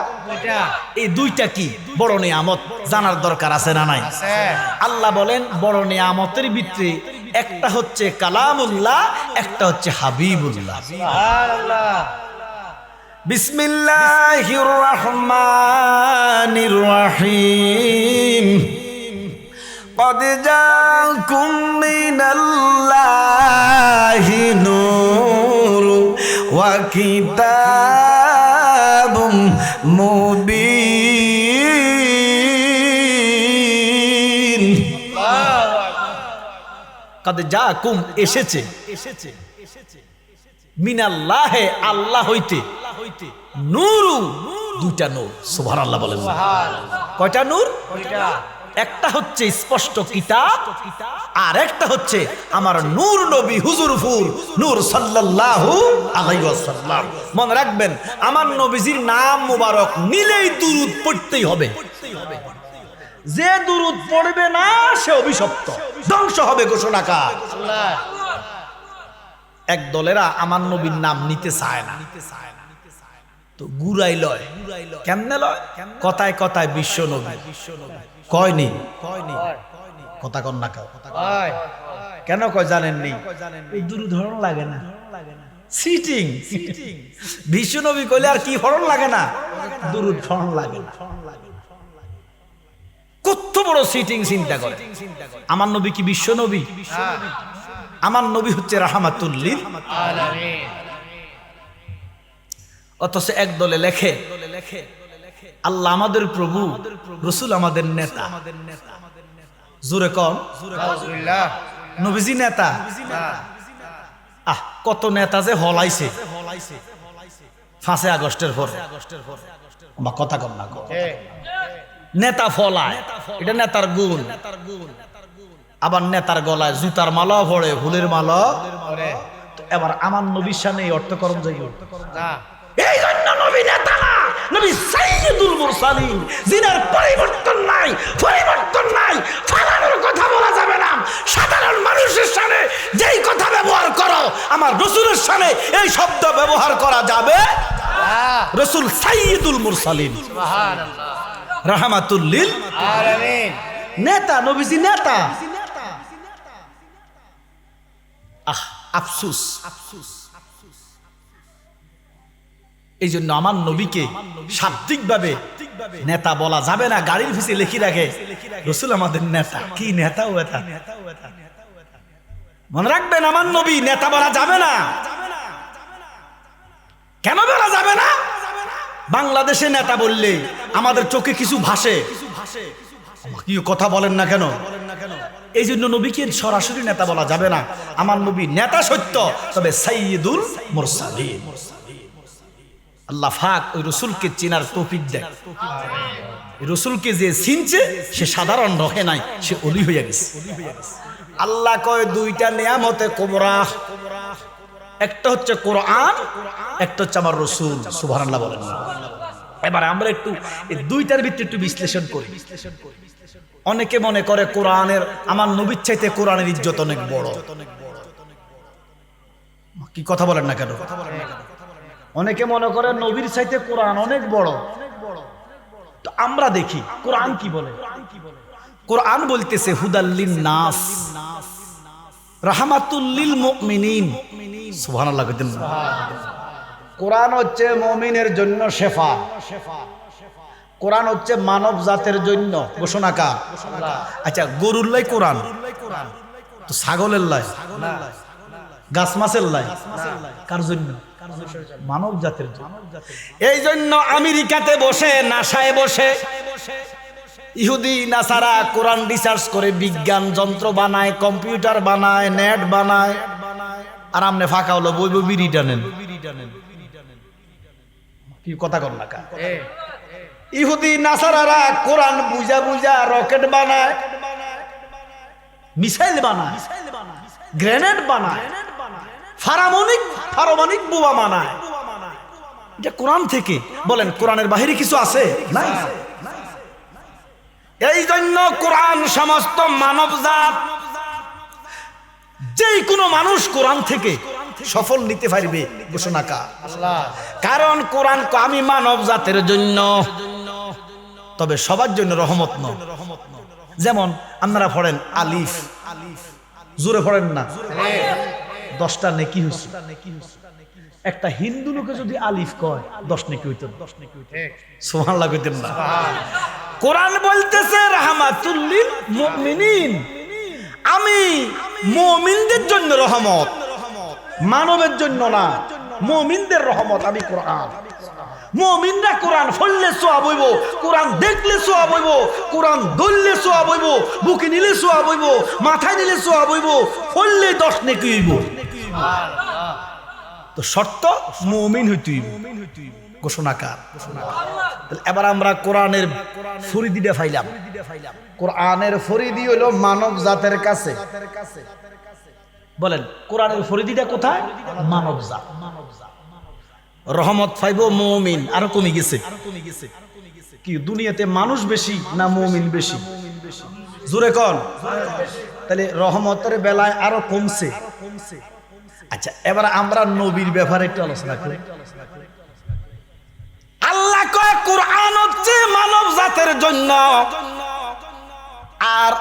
এই দুইটা কি বড় নিয়ামত, জানার দরকার আছে না নাই? আল্লাহ বলেন বড় নিয়ামতের ভিতরে একটা হচ্ছে কালামুল্লাহ, একটা হচ্ছে হাবিবুল্লাহ। সুবহানাল্লাহ। বিসমিল্লাহির রহমানির রহিম। قد جاءكم من الله نور وكتاب مبين। قد جاءكم এসেছে, মিনাল্লাহে আল্লাহ হইতে, নূরু দুইটা নূর। সুবহানাল্লাহ বলেন। কয়টা নূর? একটা হচ্ছে স্পষ্ট কিতাব, আর একটা হচ্ছে আমার নূর নবী হুজুরপুর নূর সাল্লাল্লাহু আলাইহি ওয়াসাল্লাম। মনে রাখবেন, আমার নবীজির নাম মুবারক নিলেই দুরূদ পড়তেই হবে। যে দুরূদ পড়বে না সে অভিশপ্ত, ধ্বংস হবে ঘোষণাকার। এক দলেরা আমার নবীর নাম নিতে চায় না, তো গুড়াই লয়। কেমনে লয়? কথায় কথায় বিশ্ব নবী কয়নি, কথা কন না কেন কয় জানেননি? এই দুরূদ হরণ লাগে না, সিটিং। বিশ্ব নবী কইলে আর কি হরণ লাগে না? দুরূদ হরণ লাগে না। কত বড় সিটিং চিন্তা করে। আমার নবী কি বিশ্ব নবী? আমার নবী হচ্ছে রাহমাতুল লিল আলামিন। অথচ এক দলে লেখে আল্লাহ আমাদের প্রভু, রসুল আমাদের নেতা। জোরে কম, নবীজি নেতা। আহ কত নেতা যে হলাইছে 5 আগস্টের পর। কথা কম না, নেতা ফলায়, এটা নেতার গুণ। আবার নেতার গলায় জুতার মালা পড়ে, ফুলের মালা। এবার আমার নবীর সামনে অর্থকরণ যাই না। এই জন্য নবী নেতা না, নবী সাইয়্যিদুল মুরসালিন, যিনার পরিবর্তন নাই, পরিবর্তন নাই। ফালানোর কথা বলা যাবে না। সাধারণ মানুষের সামনে যেই কথা ব্যবহার করো, আমার রাসূলের সামনে এই শব্দ ব্যবহার করা যাবে। রাসূল সাইয়্যিদুল মুরসালিন, সুবহানাল্লাহ, রাহমাতুল লিল আলামিন। নেতা, নবীজি নেতা। আফসুস। এই জন্য আমার নবীকে শাব্দিকভাবে নেতা বলা যাবে না। গাড়ির পিছে লিখে রাখে রাসূল আমাদের নেতা। কি নেতা ও এটা? মনে রাখবেন, আমার নবী নেতা বলা যাবে না। কেন বলা যাবে না? বাংলাদেশে নেতা বললে আমাদের চোখে কিছু ভাসে। কি কথা বলেন না কেন? এই জন্য নবীকে সরাসরি নেতা বলা যাবে না। আমার নবী নেতা সত্য, তবে সাইয়্যিদুল মুরসালিন। আল্লাহ পাক ওই রাসূলকে চেনার তৌফিক দেয়। রাসূলকে যে চিনছে সে সাধারণ রহে নাই, সে ওলি হয়ে গেছে। আল্লাহ কয় দুইটা নিয়ামতে কুবরা, একটা হচ্ছে কোরআন, একটা হচ্ছে আমার রাসূল। সুবহানাল্লাহ বলেন না। এবার আমরা একটু এই দুইটার ভিত্তিতে একটু বিশ্লেষণ করি। অনেকে মনে করে কোরআনের, আমার নবীর চাইতে কোরআনের ইজ্জত অনেক বড়। কি কথা বলেন না কেন? অনেকে মনে করে নবীর চাইতে কোরআন অনেক বড়। তো আমরা দেখি কোরআন কি বলে। কোরআন বলতেছে হুদাল্লিন নাস, রাহমাতুল লিল মুমিনিন। সুবহানাল্লাহ। কোরআন হচ্ছে মুমিনের জন্য শেফা। কোরআন হচ্ছে মানব জাতের জন্য ঘোষণাকার। আচ্ছা, গরুর লাই কোরআন, তো ছাগলের লাই, গাছ মাছের লাই, কার জন্য? মানব জাতের জন্য। এই জন্য আমেরিকাতে বসে, নাসায় বসে ইহুদি নাসারা কোরআন রিসার্চ করে বিজ্ঞান যন্ত্র বানায়, কম্পিউটার বানায়, নেট বানায়, আর আমনে ফাঁকা হলো বইব বিড়ি টানেন। কি কথা কর না? ইহুদি নাসারারা কোরআন বুঝা বুঝা রকেট বানায়, মিসাইল বানায়, গ্রেনেড বানায়, পারমাণবিক বোমা বানায়। এটা কোরআন থেকে। বলেন কোরআনের বাহিরে কিছু আছে? নাই। এই জন্য কোরআন সমস্ত মানবজাত, যে কোনো মানুষ কোরআন থেকে সফল নিতে পারবে ঘোষণাকার। কারণ কোরআন আমি মানব জাতের জন্য, তবে সবার জন্য রহমত নয়। যেমন আপনারা পড়েন আলিফ, জোরে পড়েন না, 10টা নেকি হইছে। একটা হিন্দু লোকে যদি আলিফ কয় 10 নেকি হইতো। সুবহানাল্লাহ কইতেন না? কোরআন বলতেছে রাহমাতুল লিল মুমিনিন, আমি মুমিনদের জন্য রহমত, মানবের জন্য না। মুমিনদের রহমত আমি কোরআন। মুমিনরা কোরআন পড়লে সওয়াব হইব, কোরআন দেখলে সওয়াব হইব, কোরআন ধরলে সওয়াব হইব, বুকে নিলে সওয়াব হইব, মাথায় নিলে সওয়াব হইব, পড়লে 10 নেকি হইব। তো শর্ত মুমিন হইতে হইব, ঘোষণাকার। এবার আমরা কোরআনের ফরিদিটা পাইলাম। কোরআনের ফরিদি হলো মানব জাতের কাছে। বলেন কোরআনের ফরিদিটা কোথায়? মানব জাত। রহমত পাইব মুমিন। আরো কমে গেছে। কি দুনিয়াতে মানুষ বেশি না মুমিন বেশি? জোরে কোন? তাহলে রহমতের বেলায় আরো কমছে। আচ্ছা, এবার আমরা নবীর ব্যাপারে একটু আলোচনা করি। আল্লাহ কয় কোরআন হচ্ছে মানব জাতের জন্য, আর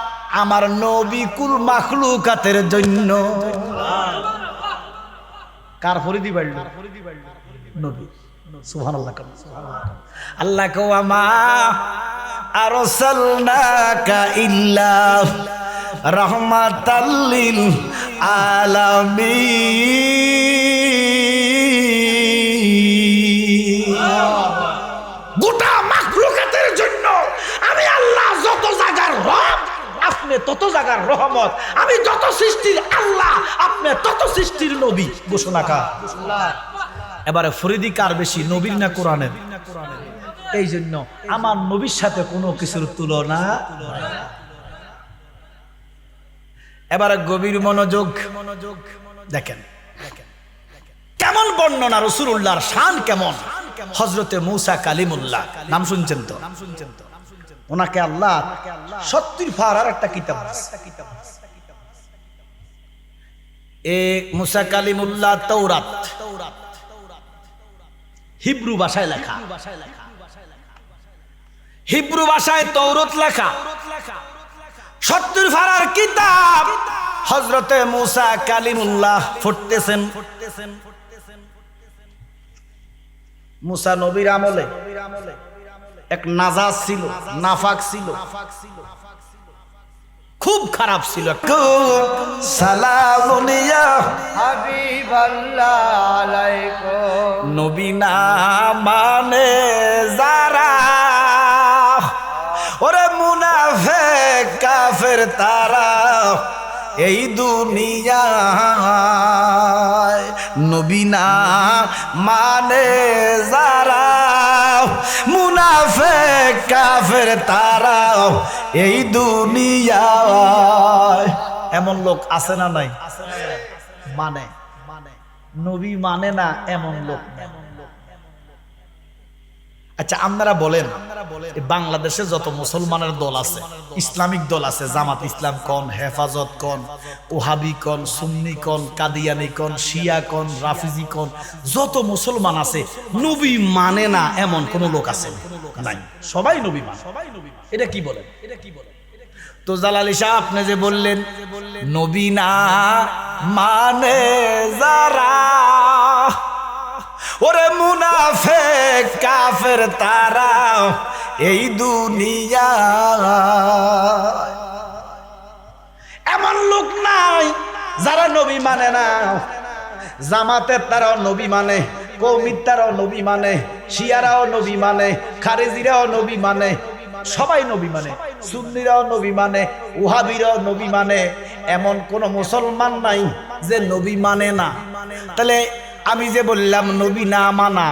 আমার নবী কুল মাখলুকাতের জন্য। কার ফরিদি বাড়ল? নবী। সুবহানাল্লাহ। আল্লাহ কও আমা আরসালনাকা ইল্লা রাহমাতাল লিল আলামিন। গোটা মাখলুকাতের জন্য আমি আল্লাহ যত জায়গার রব, আপনি তত জায়গার রহমত। আমি যত সৃষ্টির আল্লাহ, আপনি তত সৃষ্টির নবী। ঘোষণাকার। এবারে ফরিদি কার বেশি, নবীর না কোরআনের? এই জন্য আমার নবীর সাথে কোনো কিছুর তুলনা। এবারে গভীর মনোযোগ দেখেন কেমন বর্ণনা রাসূলুল্লাহর শান কেমন। হযরতে মূসা কালিমুল্লাহ, নাম শুনছেন তো? ওনাকে আল্লাহ 70 পারার একটা কিতাব দিয়েছে। এ মূসা কালিমুল্লাহ তাওরাত হিব্রু ভাষায় লেখা। হিব্রু ভাষায় তাওরাত লেখা 70 পারার কিতাব। হযরতে মুসা কালিমুল্লাহ ফুটতেছেন। মুসা নবীর আমলে এক নাজাস ছিল, নাফাক ছিল, খুব খারাপ ছিল। সালামুন ইয়া হাবিবাল্লাহ আলাইকুম। নবী না মানে যারা, ওরে মুনাফিক কাফের তারা এই দুনিয়ায়। নবী না মানে যারা, মুনাফিক কাফের তারা এই দুনিয়ায়। এমন লোক আছে না নাই? মানে নবী মানে না এমন লোক। আচ্ছা আপনারা বলেন, বাংলাদেশে যত মুসলমানের দল আছে, ইসলামিক দল আছে, জামাত ইসলাম কোন, হেফাজত কোন, ওহাবি কোন, সুন্নি কোন, কাদিয়ানি কোন, শিয়া কোন, রাফিজি কোন, যত মুসলমান আছে নবী মানে না এমন কোন লোক আছে নাই? সবাই নবী মানে। এটা কি বলেন? তো জালালি শাহ আপনি যে বললেন নবী না মানে যারা, ওরে মুনাফিক কাফের তারা এই দুনিয়ায়। এমন লোক নাই যারা নবী মানে না। জামাতের তারাও নবী মানে, কওমির তারাও নবী মানে, শিয়ারাও নবী মানে, খারেজিরাও নবী মানে, সবাই নবী মানে, সুন্নিরাও নবী মানে, ওহাবিরাও নবী মানে। এমন কোন মুসলমান নাই যে নবী মানে না। তাহলে আমি যে বললাম নবী না মানা,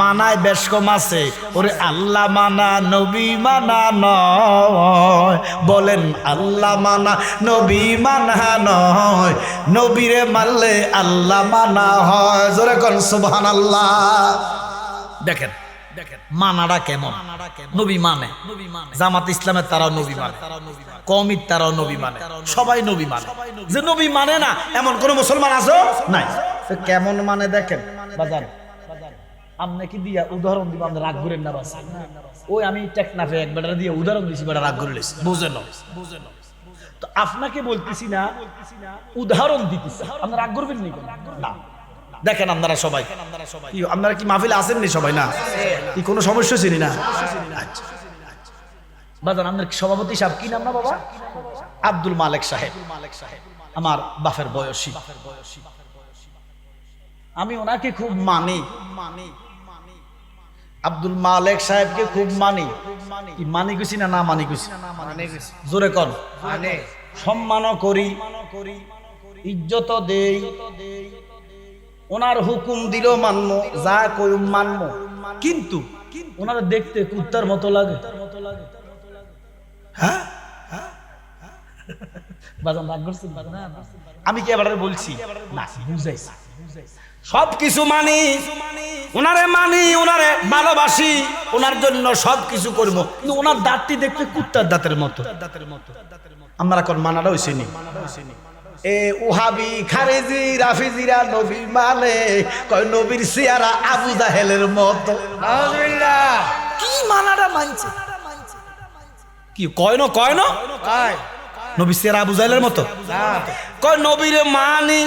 মানায় বেশ কম আছে। ওরে আল্লাহ মানা নবী মানা নয়। বলেন আল্লাহ মানা নবী মানা নয়, নবীরে মানলে আল্লাহ মানা হয়। জোরে কোন সুবহানাল্লাহ। দেখেন মানাটা কেমন। নবী মানে, জামাত ইসলামের তারাও নবী মানে, কওমির তারাও নবী মানে, সবাই নবী মানে। যে নবী মানে না এমন কোন মুসলমান আছে নাই। কেমন মানে দেখেন বাজার, আপনি কি দিয়া উদাহরণ দিব, আপনি রাগ করেন না। বাস ওই আমি টেকনাফে এক বেটা দিয়ে উদাহরণ দিছি, বেটা রাগ করে লেছি, বুঝেন? তো আপনাকে বলতেছি না, উদাহরণ দিতেছি, আপনি রাগ করবেন না। দেখেন আপনারা সবাই, আপনারা কি মাহফিলে আসেন নি সবাই? না কি কোনো সমস্যা ছিল না? বাজান আপনার সভাপতি সাহেব কি নাম না বাবা? আব্দুল মালেক সাহেব, আমার বাপের বয়সী। আমি ওনাকে খুব মানি, আব্দুল মালেক সাহেবকে খুব মানি। কি মানি গেছি না মানি গেছি? জোরে কর। সম্মানও করি, ইজ্জত দেই, ওনার হুকুম দিল মানবো, যা কই মানবো। কিন্তু ওনারা দেখতে কুত্তার মতো লাগে। হ্যাঁ আমি কি এবারে বলছি না, বুঝাইছি। সবকিছু মানি, ওনারে মানি, ওনারে ভালোবাসি, ওনার জন্য সবকিছু করবো, কিন্তু ওনার দাঁতটি দেখতে কুত্তার দাঁতের মতো। আমরা কোন মানাটা হইছে নি? এ ওহাবি খারেজি রাফিজিরা নবী মানে, কয় নবীর চেহারা আবু জাহেলের মতো। কি মানাটা মানছে? কি কয় না নবীর চেহারা আবু জাহেলের মতো? কয় নবীরে মানি,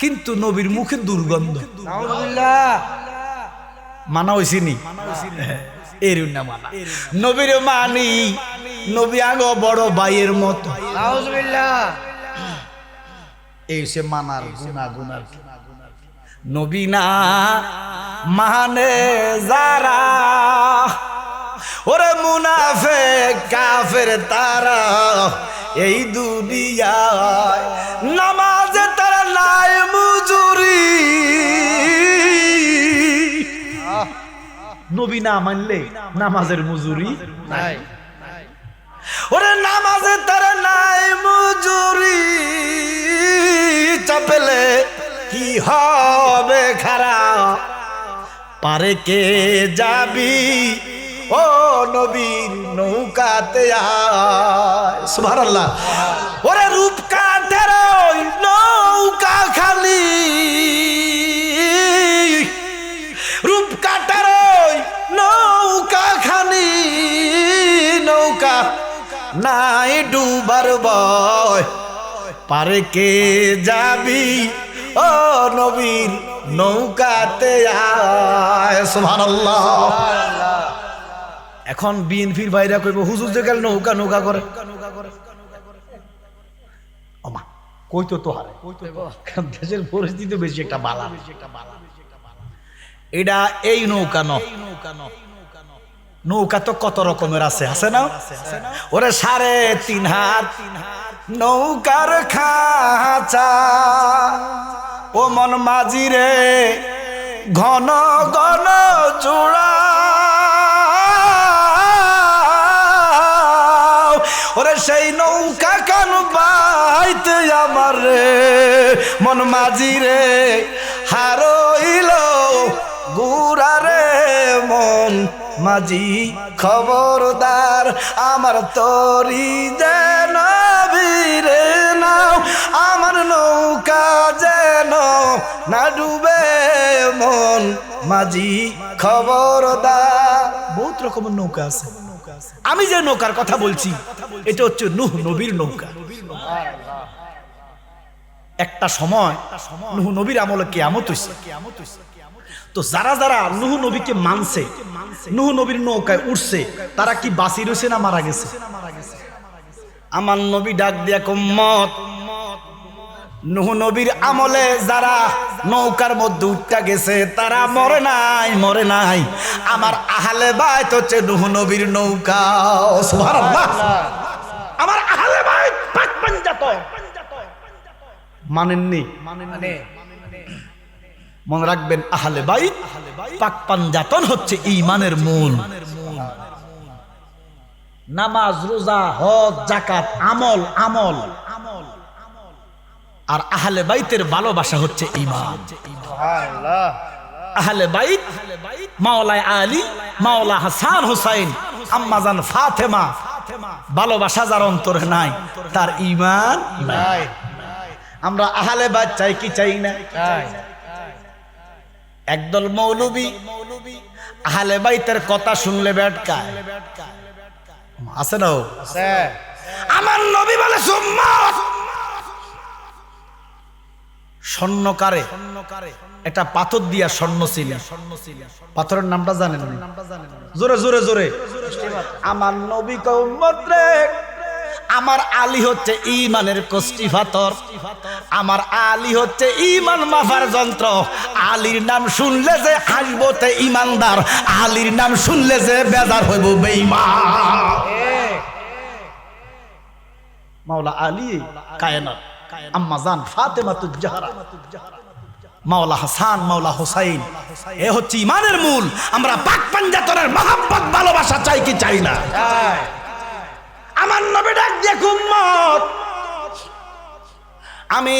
কিন্তু নবীর মুখে দুর্গন্ধ। মানা হইছে নি? এর না মানা। নবীরে মানি, নবী আগো বড় ভাইয়ের মতো। এই সে মানার গুনাগুন। নবী না মানে যারা, ওরে মুনাফিক কাফের তারা এই দুনিয়ায়। নামাজে তারা নাই মুজুরি, নবী না মানলে নামাজের মজুরি নাই। ওরে নামাজে তারা নাই মুজুরি, চাপেলে কি হবে খারাপ, পারে কে যাবি ও নবীর নৌকাতে আয়। সুবহানাল্লাহ। ওরে রূপ কাঠের নৌকা খালি, রূপ কাঠের নৌকা খালি, নৌকা নাই ডুবার ভয়, পারে কে যাবি ও নবীর নৌকাতে আয় সুবহানাল্লাহ। এখন বিএনপির ভাইরা কইব হুজুর যে গেল নৌকা নৌকা করে ওমা কইতো তো হারে দেশের পরিস্থিতি বেশি একটা বালা এটা এই নৌকা ন নৌকা তো কত রকমের আছে আছে না ওরে 3.5 হাত নৌকার খাঁচা ও মন মাঝি রে ঘন ঘন চূড়া ওরে সেই নৌকা কান বাইতে আমার রে মন মাঝি রে হারইল গুড়া রে মন মাঝি খবরদার আমার তরি যেন ভিড়ে নাও আমার নৌকা যেন না ডুবে মন মাঝি খবরদার। বহুত রকমের নৌকা আছে। আমি যে নৌকার কথা বলছি এটা হচ্ছে নূহ নবীর নৌকা। একটা সময় নূহ নবীর আমলে কিয়ামত হইছে। তো যারা যারা নূহ নবীকে মানছে নূহ নবীর নৌকায় উঠছে তারা কি বাঁচি রয়েছে না মারা গেছে? আমার নবী ডাক দিয়া উম্মত নূহ নবীর আমলে যারা নৌকার মধ্যে উঠতে গেছে তারা মরে নাই মরে নাই। আমার আহলে বাইত হচ্ছে নূহ নবীর নৌকা। সুবহানাল্লাহ। আমার আহলে বাইত পাক পাঞ্জাত মানেননি? মনে রাখবেন আহলে বাইত পাক পাঞ্জাতন হচ্ছে ঈমানের মূল। নামাজ রোজা হজ যাকাত আমল আমল আর আহলে বাইতের ভালোবাসা হচ্ছে ঈমান। সুবহানাল্লাহ। আহলে বাইত মাওলানা আলী মাওলানা হাসান হুসাইন আম্মাজান ফাতেমা ভালোবাসা যার অন্তরে নাই তার ঈমান নাই। আমরা আহলে বাইত চাই কি চাই না? একদল মৌলবী আহলে বাইতের কথা শুনলে বেটকায় আছে না? আমার নবী বলে সুম্মত স্বর্ণকারে একটা পাথর দিয়া স্বর্ণ ছিল। পাথরের নামটা জানেন? জোরে জোরে জোরে। আমার নবী কয় উম্মত রে আমার আলী হচ্ছে ঈমানের কষ্টি পাথর। আমার আলী হচ্ছে ঈমান মাফার যন্ত্র। আলীর নাম শুনলে যে হাসবো তে ঈমানদার, আলীর নাম শুনলে যে বেজার হইব বেঈমান। মাওলা আলী কায়নাত আম্মাজান ফাতেমাতুজ জাহরা মাওলা হাসান মাওলা হুসাইন এ হচ্ছে ঈমানের মূল। আমরা পাক পাঞ্জাতনের মহব্বত ভালোবাসা চাই কি চাই না? আমার নবী ডাক দিয়ে উম্মত আমি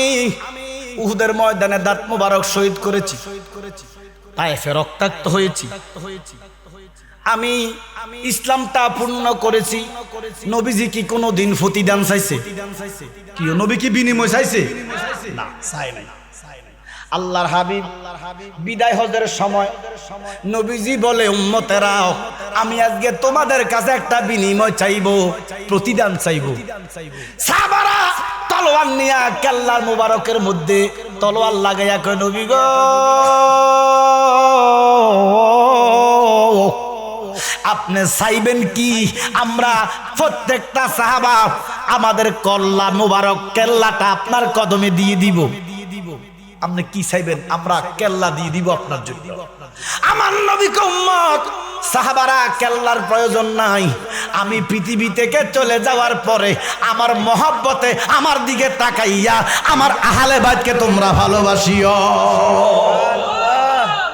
উহুদের ময়দানে দাঁত মোবারক শহীদ করেছি, তায়েফে রক্তাক্ত হয়েছি, আমি ইসলামটা পূর্ণ করেছি। নবীজি কি কোনোদিন প্রতিদান চাইছে? কি নবী কি বিনিময় চাইছে? না, চাই নাই। আল্লাহর হাবিব বিদায় হজের সময় নবীজি বলে উম্মতেরা আমি আজকে তোমাদের কাছে একটা বিনিময় চাইবো, প্রতিদান চাইবো। সাহাবারা তলোয়ার নিয়ে কেল্লার মুবারকের মধ্যে তলোয়ার লাগাইয়া কয় নবী গো আপনি চাইবেন কি? আমরা প্রত্যেকটা সাহাবা আমাদের কল্লা মুবারক কেল্লাটা আপনার কদমে দিয়ে দিব। আপনি কি চাইবেন? আমরা কেল্লা দিয়ে দিব আপনার জন্য। আমার নবী কে উম্মত সাহাবারা কেল্লার প্রয়োজন নাই, আমি পৃথিবী থেকে চলে যাওয়ার পরে আমার মহব্বতে আমার দিকে তাকাইয়া আমার আহলে বাইতকে তোমরা ভালোবাসিও।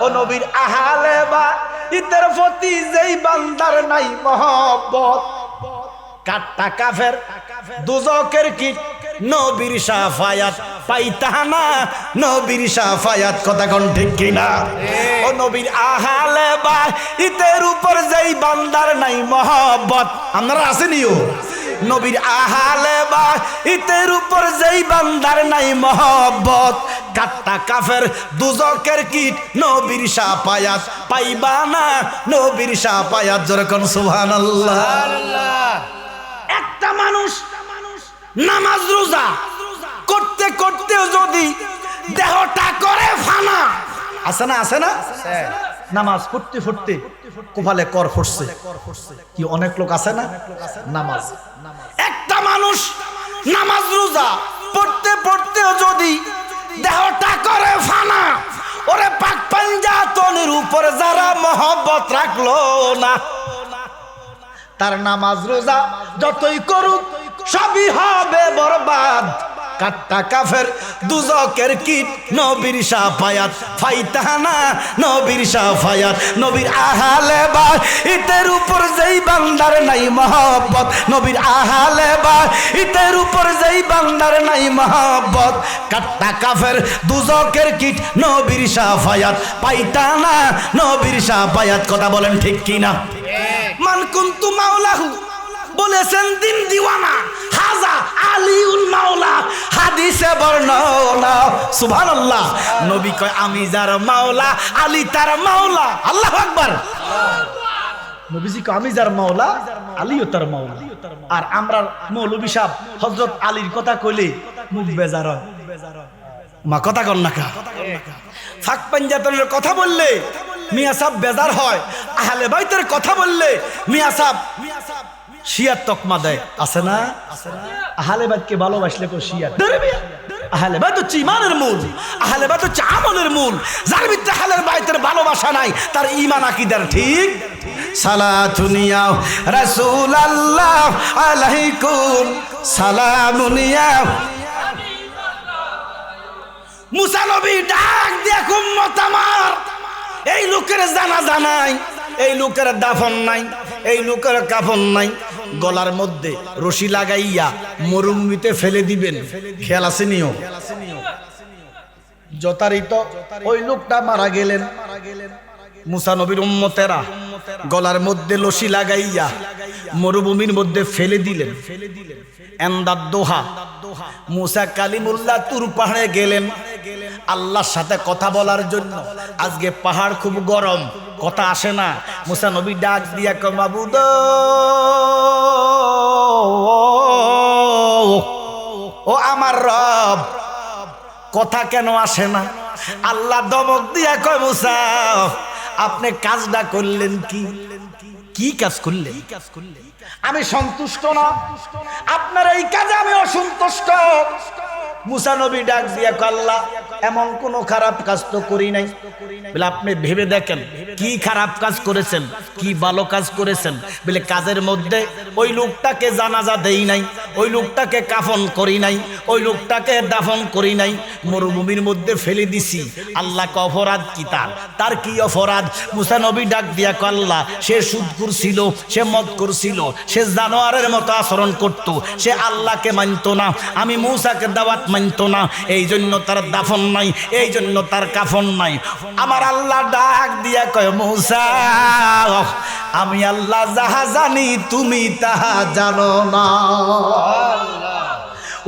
ও নবীর আহলে বাইতের প্রতি যেই বান্দার নাই মহব্বত, কাট্টা কাফের দুজকের কি নবীর শাফায়াত পাইতানা, নবীর শাফায়াত কথা কোন ঠিক কিনা? ও নবীর আহলে বাইতের উপর যেই বান্দার নাই মহব্বত, আপনারা আসেনিও? নবীর আহলে বাইতের উপর যেই বান্দার নাই মহব্বত, কাট্টা কাফের দুজকের কীট নবীর শাফায়াত পাইবা না, নবীর শাফায়াত জোরে কোন সুবহানাল্লাহ। একটা মানুষ নামাজ রোজা করতে করতেও যদি দেহটা করে ফানা, আছে না আছে না, নামাজ পড়তে পড়তে কপালে কর ফুটছে, কি অনেক লোক আছে না নামাজ। একটা মানুষ নামাজ রোজা পড়তে পড়তেও যদি দেহটা করে ফানা, ওরে পাক পাঞ্জাতনের উপরে যারা মহব্বত রাখলো না, তার নামাজ রোজা যতই করুক সবই হবে বরবাদ। কাট্টা কাফের দুজকের কীট নবীর শাফায়াত ফাইতানা, নবীর শাফায়াত নবীর আহলে বাইতের উপর যেই বান্দার নাই মহব্বত, নবীর আহলে বাইতের উপর যেই বান্দার নাই মহব্বত, কাট্টা কাফের দুজকের কীট নবীর শাফায়াত পাইতানা, নবীর শাফায়াত। কথা বলেন ঠিক কিনা? মান কুনতু মাওলাহু বলেছেন দিন দিওয়ানা, হাজা আলিউল মাওলা, হাদিসে বর্ণনা। সুবহানাল্লাহ। নবী কয় আমি যার মাওলা আলী তার মাওলা। আল্লাহু আকবার। নবীজি কয় আমি যার মাওলা আলীও তার মাওলা। আর আমরা মৌলভী সাহেব হযরত আলীর কথা কইলে মুখ বেজার হয়। মা কথা কন না কা, ফাক পাঞ্জাতনের কথা বললে মিয়া সাহেব বেজার হয়, আহলে বাইতের কথা বললে মিয়া সাহেব শিয়ার তকমা দেয়। আছে না? আহলে বাইতকে ভালোবাসলে কো শিয়ার। আহলে বাইত হচ্ছে ঈমানের মূল, আহলে বাইত হচ্ছে আমলের মূল। যার ভিতরে আহলে বাইতের ভালোবাসা নাই তার ঈমান আকীদার ঠিক। সালাতুন ইয়া রাসূলুল্লাহ আলাইকুম সালামুন ইয়া মুসা নবী ডাক দেখ উম্মত আমার, এই লোকের জানাজা নাই, এই লোকের দাফন নাই, এই লোকের কাফন নাই, গলার মধ্যে রশি লাগাইয়া মরুভূমিতে ফেলে দিবেন। খেয়াল আছে নিও? যথারীত ওই লোকটা মারা গেলেন। মুসা নবীর উম্মতেরা গলার মধ্যে রশি লাগাইয়া মরুভূমির মধ্যে ফেলে দিলেন। এন্দাদ দোহা মুসা কালিমুল্লাহ তুর পাহাড়ে গেলেন আল্লাহর সাথে কথা বলার জন্য। আজকে পাহাড় খুব গরম, কথা আসে না। মুসা নবী ডাক দিয়া কয় মাবুদ ও আমার রব, কথা কেন আসে না? আল্লাহ দমক দিয়া কয় মুসা আপনি কাজটা করলেন কি? কি কাজ করলেন? আমি সন্তুষ্ট না, আপনার এই কাজে আমি অসন্তুষ্ট। মুসা নবী ডাক দিয়া কয় আল্লাহ এমন কোন খারাপ কাজ তো করি নাই। বলে আপনি ভেবে দেখেন কি খারাপ কাজ করেছেন, কি ভালো কাজ করেছেন। বলে কাজের মধ্যে ওই লোকটাকে জানাজা দেই নাই, ওই লোকটাকে কাফন করি নাই, ওই লোকটাকে দাফন করি নাই, মরুভূমির মধ্যে ফেলে দিছি। আল্লাহকে অপরাধ কি তার? তার কি অপরাধ? মুসা নবী ডাক দিয়া কয় আল্লাহ সে সুদ করছিল, সে মদ করছিল, সে জানোয়ারের মতো আচরণ করত, সে আল্লাহকে মানত না, আমি মুসাকে দাওয়াত মানত না, এই জন্য তার দাফন নাই, এই জন্য তার কাফন নাই। আমার আল্লাহ ডাক দিয়া কয় মুসা আমি আল্লাহ যাহা জানি তুমি তাহা জানো না।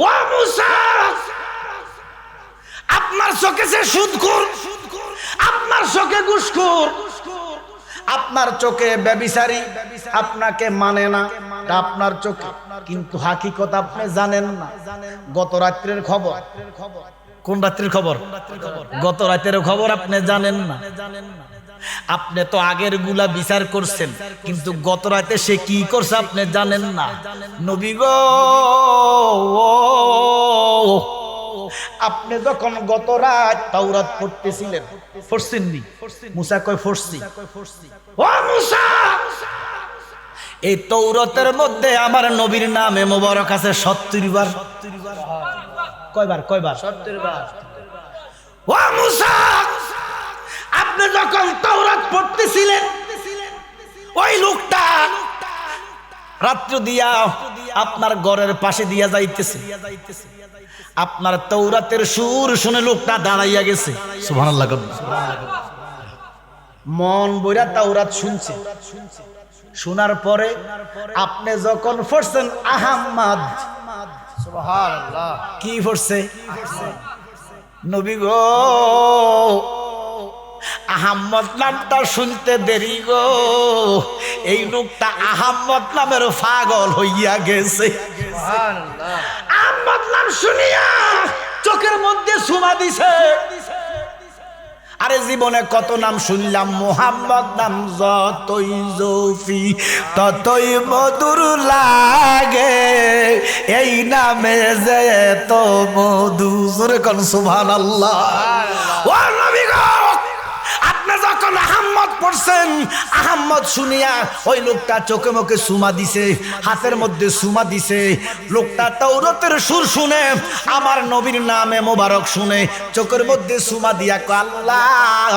ও মুসা আপনার চোখে সে সুদখোর, আপনার চোখে ঘুষখোর, আপনার চোখে ব্যভিচারী, আপনাকে মানে না আপনার চোখে, কিন্তু হাকিকত আপনি জানেন না। গত রাত্রের খবর, কোন রাত্রের খবর? গত রাতের খবর আপনি জানেন না। আপনি তো আগের গুলা বিচার করছেন, কিন্তু গত রাতে সে কি করছে আপনি জানেন না। নবী গো আপনি যখন গত রাত তাওরাত পড়তেছিলেন, পড়ছেননি? মুসা কয় পড়ছি। ও মুসা এই তাওরাতের মধ্যে আমার নবীর নামে মোবারক আছে 70 বার। কয়বার? কয়বার? 70 বার। ও মুসা আপনি যখন তাওরাত পড়তেছিলেন ওই লোকটা রাত্র দিয়া আপনার ঘরের পাশে দিয়া যাইতেছে, আপনার তাওরাতের সুর শুনে লোকটা দাঁড়াইয়া গেছে। সুবহানাল্লাহ। মন বইরা তাওরাত শুনছে, শোনার পরে আপনি যখন পড়ছেন আহমদ, সুবহানাল্লাহ, কি পড়ছে? নবী গো আহমদ নামটা শুনতে দেরি গো, এই লোকটা আহমদ নামের পাগল হইয়া গেছে। সুবহানাল্লাহ। আহমদ নাম শুনিয়া চোখের মধ্যে সুমা দিছে। আরে জীবনে কত নাম শুনলাম, মোহাম্মদ নাম যতই জৌফি ততই মধুর লাগে, এই নামে যে তো মধু। জোরে কোন সুবহানাল্লাহ। ও নবী গো, আপনি যখন আহম্মদ পড়ছেন, আহম্মদ শুনিয়া ওই লোকটা চোখে মুখে সুমা দিছে, হাতের মধ্যে সুমা দিছে। লোকটা তাওরাতের সুর শুনে, আমার নবীর নামে মোবারক শুনে চোখের মধ্যে সুমা দিয়া কয়, আল্লাহ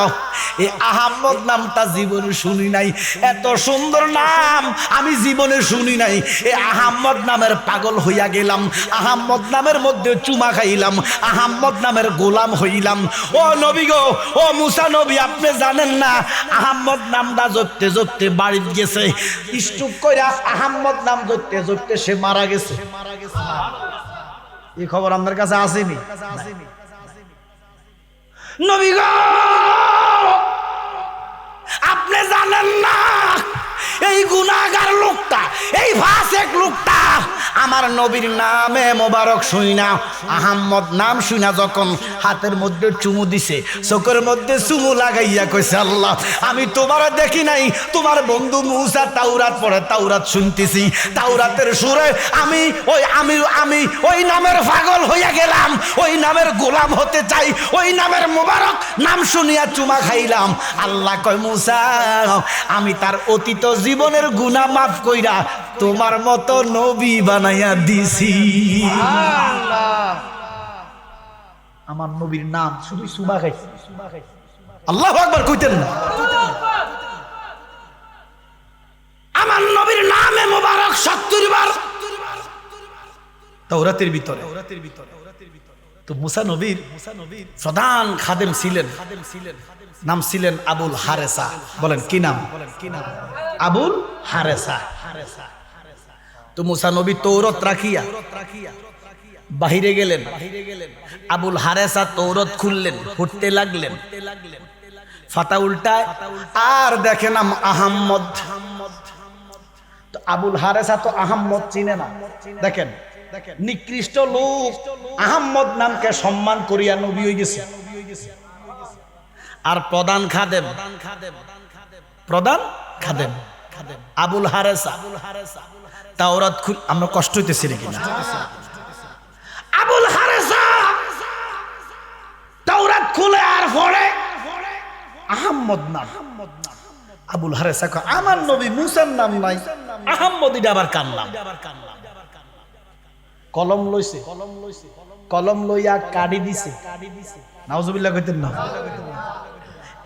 এই আহম্মদ নামটা জীবনে শুনি নাই, এত সুন্দর নাম আমি জীবনে শুনি নাই। এই আহম্মদ নামের পাগল হইয়া গেলাম, আহম্মদ নামের মধ্যে চুমা খাইলাম, আহম্মদ নামের গোলাম হইলাম। ও নবী গো, ও মুসা নবী, আপনি জানেন না আহম্মদ নামটা জপতে জপতে বাড়ি গেছে, স্ট্রোক কইরা আহম্মদ নাম জপতে জপতে সে মারা গেছে। এই খবর আপনার কাছে আসেনি? নবী গো, আপনি জানেন না এই গুনাহগার লোকটা, এই ফাসিক লোকটা আমার নবীর নামে মোবারক শুই না, আহম্মদ নাম শুনা যখন হাতের মধ্যে চুমু দিছে, চোখের মধ্যে চুমু লাগাইয়া কইছে, আল্লাহ আমি তোমার দেখি নাই, তোমার বন্ধু মুসা তাওরাত পড়ে, তাওরাত শুনতেছি, তাওরাতের সুরে আমি ওই নামের পাগল হইয়া গেলাম, ওই নামের গোলাম হতে চাই, ওই নামের মোবারক নাম শুনিয়া চুমা খাইলাম। আল্লাহ কয়, মুসা আমি তার অতীত জীবনের গুনাহ মাফ কইরা তোমার মতো নবী বানাইয়া দিছি। আমার নবীর নাম শুধু সুমা খাইছে। আল্লাহু আকবার কইতেন না? আমার নবীর নামে মোবারক 70 বার তাওরাতের ভিতরে। তো মুসা নবীর প্রধান খাদেম ছিলেন, নাম ছিলেন আবুল হারেসা। বলেন কি নাম? আবুল হারেসা। তো মুসা নবী তৌরত রাখিয়া বাহিরে গেলেন, আবুল হারেসা তৌরত খুললেন, পড়তে লাগলেন, ফাতা উল্টায় আর দেখে নাম আহম্মদ। তো আবুল হারেসা তো আহম্মদ চিনে না। দেখেন নিকৃষ্ট লোক আহম্মদ নামকে সম্মান করিয়া নবী হয়ে গেছে। আর প্রধান খাদেম আবুল হারেসা তাওরাত খুল, আমরা কষ্ট হইতেছি কিনা? আবুল হারেসা তাওরাত খুলে আর পড়ে আহম্মদ নাম। আবুল হারেসা কয়, আমার নবী মুসার নাম নাই, আহম্মদ এটা আবার কার নাম? কলম লইছে, কলম লইয়া কাটি দিছে। নাউজুবিল্লাহ কইতেন না?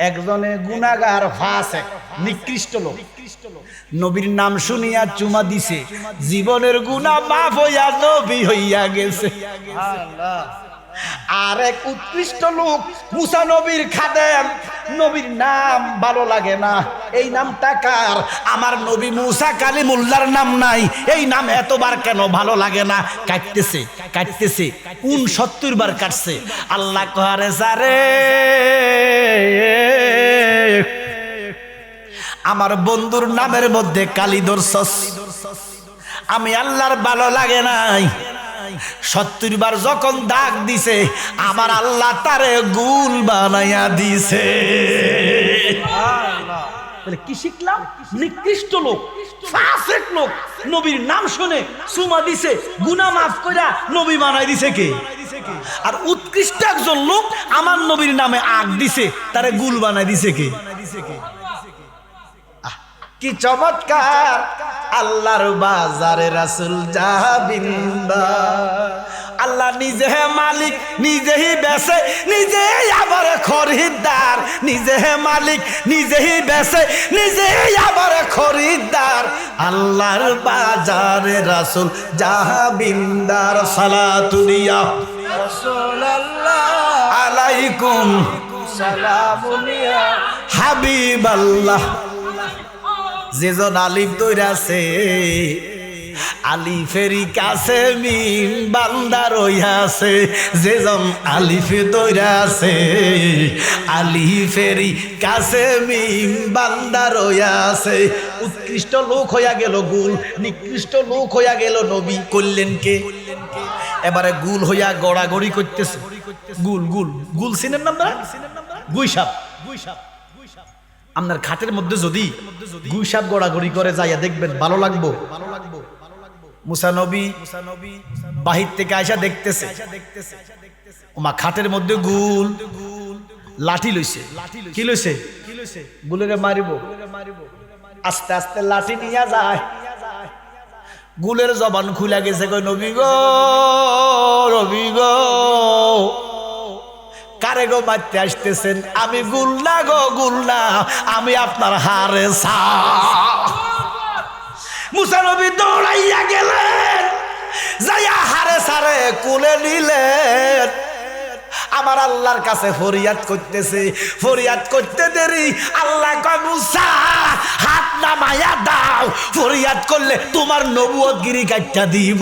একজনে গুনাহগার ফাসিক নিকৃষ্ট লোক নবীর নাম শুনিয়া চুমা দিছে, জীবনের গুনাহ মাফ হইয়া নবী হইয়া গেছে। আর এক উৎকৃষ্ট লোক মুসা নবীর খাদেম, নবীর নাম ভালো লাগে না, এই নামটা কার? আমার নবী মুসা কালিমুল্লাহর নাম নাই, এই নাম এতবার কেন ভালো লাগে না? কাটতেছে 69 বার কাটছে। আল্লাহ কহারে সারে আমার বন্ধুর নামের মধ্যে কালি ধরছস, আমি আল্লাহর ভালো লাগে নাই। 70 বার যখন দাগ দিছে, আমার আল্লাহ তারে গুল বানাইয়া দিছে। কি শিখলাম? নিকৃষ্ট লোক, ফাসিক লোক নবীর নাম শুনে সুমা দিছে, গুনাহ মাফ কইরা নবী বানাই দিছে কে? আর উৎকৃষ্ট একজন লোক আমার নবীর নামে আগ দিছে, তারে গুল বানাই দিছে কে? কি চমৎকার! আল্লাহর বাজারে রাসূল জাহাবিন্দা, আল্লাহ নিজে মালিক, নিজেই বেচে, নিজেই আবার খরিদ্দার, নিজে মালিক, নিজেই বেচে, নিজেই আবার খরিদ্দার। আল্লাহর বাজারে রাসূল জাহাবিন্দার, সালাতুনিয়া রাসূলুল্লাহ আলাইকুম সালামুনিয়া হাবিবাল্লাহ। যেজন আলিফ দইরাছে, আলিফেরি কাছে মিম বান্দা রইয়াছে, যেজন আলিফে দইরাছে, আলিফেরি কাছে মিম বান্দা রইয়াছে। উৎকৃষ্ট লোক হইয়া গেল গুল, নিকৃষ্ট লোক হইয়া গেল নবী। করলেন কে? এবারে গুল হইয়া গড়াগড়ি করতেছে। গুল গুল গুল চিনেন না আপনারা? গুইসাপ। আপনার খাটের মধ্যে যদি গুইসাপ গড়াগড়ি করে যাইয়া দেখবেন, ভালো লাগবো। মুসা নবী বাহির থেকে আইসা দেখতেছে, ওমা খাটের মধ্যে গুল লাঠি লইছে। কি লইছে? গুলেরে মারিব। আস্তে আস্তে লাঠি নিয়ে যায়, গুলের জবান খুলে গেছে। কই নবী গো, নবী গো, কারে গো মারতে আসতেছেন? আমি গুল না গো, গুল না, আমি আপনার হারে ছা। মুসা নবী দৌড়াইয়া গেলেন, যাইয়া হারে সারে কুলে নিলেন। আমার আল্লাহর কাছে ফরিয়াদ করতেছে, ফরিয়াদ করতে দেরি। আল্লাহ কয় মুসা হাত নামায়া দাও, ফরিয়াদ করলে তোমার নবুয়ত গিরি কাটটা দিব।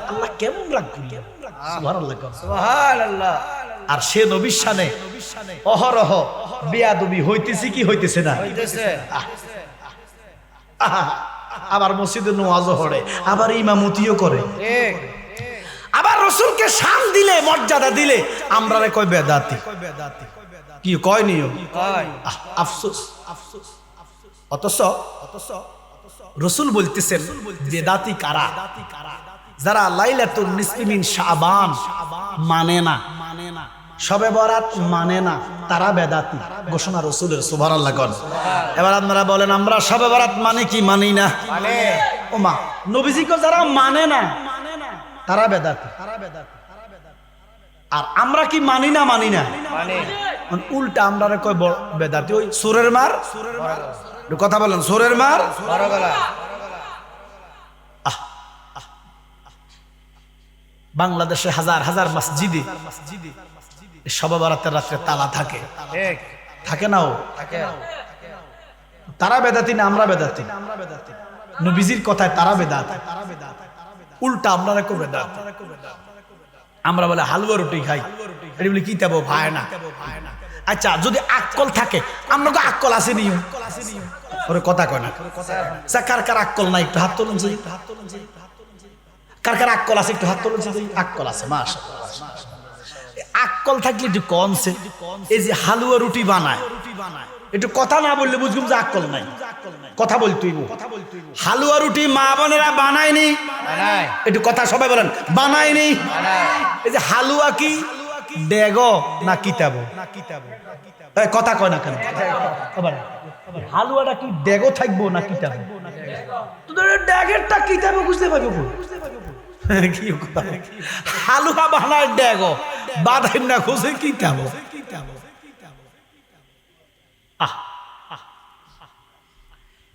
আল্লাহ কেমন লাগবে? সুবহানাল্লাহ, সুবহানাল্লাহ। আর সে নবীর শানে অহরহ বেয়াদবি হইতেছে কি হইতেছে না? আবার মসজিদে নামাজও পড়ে, আবার ইমামতিও করে, আবার রাসূলকে শান দিলে, মর্যাদা দিলে আমরা রে কয় বেদাতি। কি কয় নিও? আফসোস। অথচ রাসূল বলতেছেন বেদাতি কারা? যারা লাইলাতুল নিসফি মিন শাবান মানে না, শবে বরাত মানে না, তারা বেদাতি। ঘোষণা রাসূলের, সুবহানাল্লাহ কোন। এবার আপনারা বলেন আমরা শবে বরাত মানে কি মানি না? ওমা নবীজিকে যারা মানে না তারা বেদাতি। আর আমরা কি মানি না? মানি না, উল্টা আমরা কই বেদাতি। ওই সুরের মার কথা বলেন, সুরের মার। বাংলাদেশে হাজার হাজার মসজিদে শবে বরাতের রাত্রে তালা থাকে, থাকে না? তারা বেদাতি না আমরা বেদাতি? নবীজির কথায় তারা বেদাত, উল্টা আমরা কো বেদাত। আমরা বলে হালুয়া রুটি খাই, এটা বলে কি দেবো ভাই না। আচ্ছা যদি আক্কল থাকে, আমরা তো আক্কল আছে নি? ওরে কথা কয় না। কার কার আক্কল নাই একটু হাত তুলুন। কার কার আক্কল আছে একটু হাত তুলুন। আক্কল আছে, মাশাআল্লাহ। আক্কল থাকলে একটু কমছে। এই যে হালুয়া রুটি বানায়, একটু কথা না বললে বুঝলাম যে আক্কল নাই। কথা বলতেই হালুয়া রুটি মা বোনেরা বানায়নি, একটু কথা সবাই বলেন, বানায়নি। এই যে হালুয়া কি ডেগ না কিতাব? কথা কয় না কেন? হালুয়াটা কি ডেগ থাকবো না কিতাব? ড্যাগেরটা কিতাবে বুঝতে পারবো। হালুয়া বানায় ডেগ, বাদাই না খুঁজে কিতাব।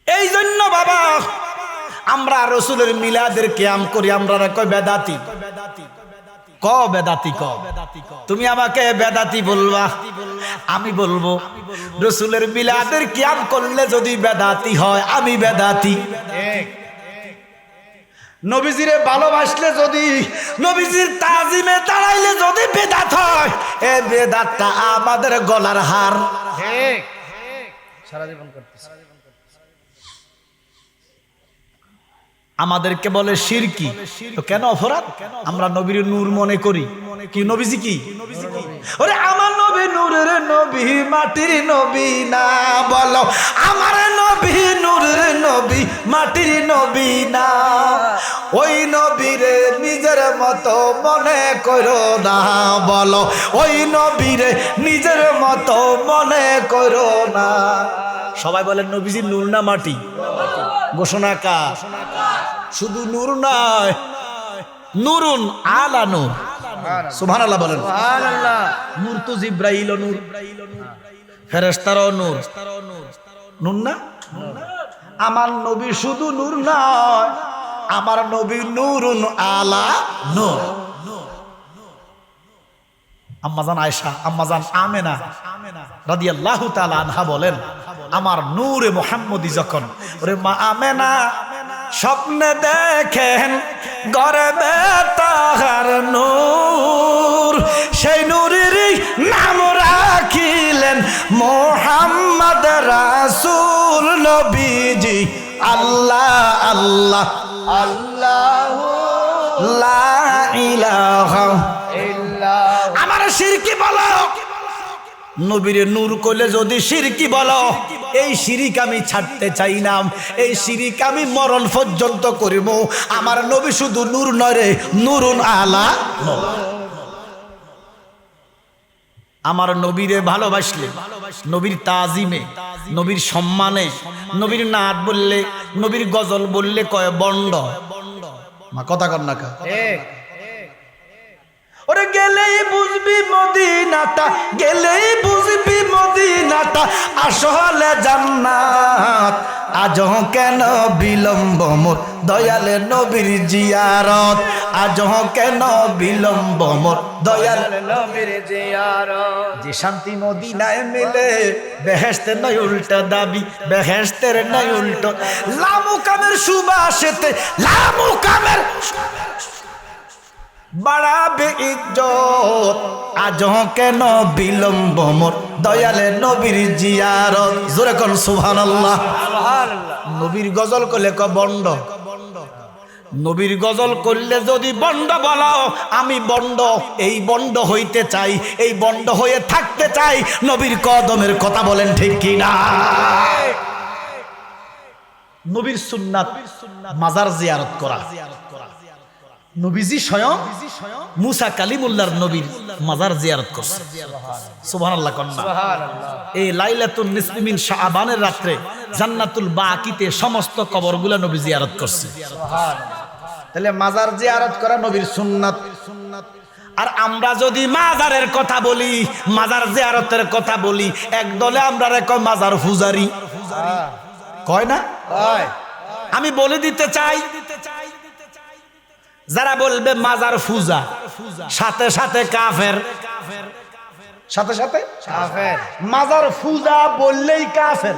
এই জন্য বাবা আমরা রাসূলের মিলাদের কিয়াম করি, আমরা কই বেদাতি। ক বেদাতি ক, তুমি আমাকে বেদাতি বলবা, আমি বলবো রাসূলের মিলাদের কিয়াম করলে যদি বেদাতি হয়, আমি বেদাতি। নবীজিরে ভালোবাসলে যদি, নবীজির তাজিমে দাঁড়াইলে যদি বেদাত হয়, এই বেদাতটা আমাদের গলার হার। সারা জীবন করতেছে। আমাদেরকে বলে শিরকি, তো কেন অপরাধ? আমরা নবীর নূর মনে করি। কি নবীজি কি? ওরে আমার নবী নূরের নবী, মাটির নবী না। বলো আমার নবী নূরের নবী, মাটির নবী না। ওই নবীরে নিজের মতো মনে করো না। বলো ওই নবীরে নিজের মতো মনে করো না। সবাই বলেন নবীজির নূর না মাটি? ঘোষণা কা শুধু নূর নয়, নূরুন আলা নূর। সুবহানাল্লাহ বলেন। সুবহানাল্লাহ। নূর তো জিব্রাইল নূর, ফেরেশতারও নূর। নূর না? আমার নবী শুধু নূর নয়, আমার নবী নূরুন আলা নূর। আম্মাজান আয়েশা, আম্মাজান আমেনা রাদিয়াল্লাহু তাআলা আনহা বলেন, আমার নূরে মুহাম্মদী যখন, ওরে মা আমেনা স্বপ্নে দেখেন গর্বে তাহার নূর, সেই নূরের নাম রাখিলেন মুহাম্মদ রাসূল। নবীজি আল্লাহ আল্লাহ আল্লাহু লা ইলাহা ইল্লাল্লাহ আমার শিরকি বলো নবীরে নূর কইলে যদি শিরকি বলো এই শিরিক আমি ছাড়তে চাই না এই শিরিক আমি মরণ পর্যন্ত করিব আমার নবী শুধু নূর নয় রে নূরুন আলা নূর আমার নবীরে ভালোবাসলে নবীর তাজিমে নবীর সম্মানে নবীর নাত বললে নবীর গজল বললে কয় বন্ড মা কথা কর না কা ঠিক ওরে গেলেই বুঝবি মদিনাটা গেলেই বুঝবি মদিনাটা আসলে জান্নাত আজ কেন বিলম্ব মোর দয়ালে নবীর জিয়ারত আজ কেন বিলম্ব মোর দয়ালে নবীর জিয়ারত যে শান্তি মদিনায় মিলে বেহেশতের নয় উল্টা দাবি বেহেশতের নয় উল্টো লামু কামের সুবাসেতে লামু কামের বাড়াবে ইজ্জত আজ কেন বিলম্ব মোর দয়ালে নবীর জিয়ারত জোরে কোন সুবহানাল্লাহ সুবহানাল্লাহ নবীর গজল করলে ক বন্ড নবীর গজল করলে যদি বন্ড বলো আমি বন্ড এই বন্ড হইতে চাই এই বন্ড হয়ে থাকতে চাই নবীর কদমের কথা বলেন ঠিক কি না নবীর সুন্নাত মাজার জিয়ারত করা নবীজি স্বয়ং মুসা কালিমুল্লাহর নবীর মাজার জিয়ারত করছে সুবহানাল্লাহ কন্না সুবহানাল্লাহ এই লাইলাতুন নিসফি মিন শাবানের রাতে জান্নাতুল বাকিতে সমস্ত কবরগুলো নবী জিয়ারত করছে সুবহানাল্লাহ তাহলে মাজার জিয়ারত করা নবীর সুন্নাত আর আমরা যদি মাজারের কথা বলি মাজার জিয়ারতের কথা বলি এক দলে আমরা কয় মাজার পূজারি কয় না হয় আমি বলে দিতে চাই যারা বলবে মাজার পূজা সাথে সাথে কাফের সাথে সাথে কাফের মাজার পূজা বললেই কাফের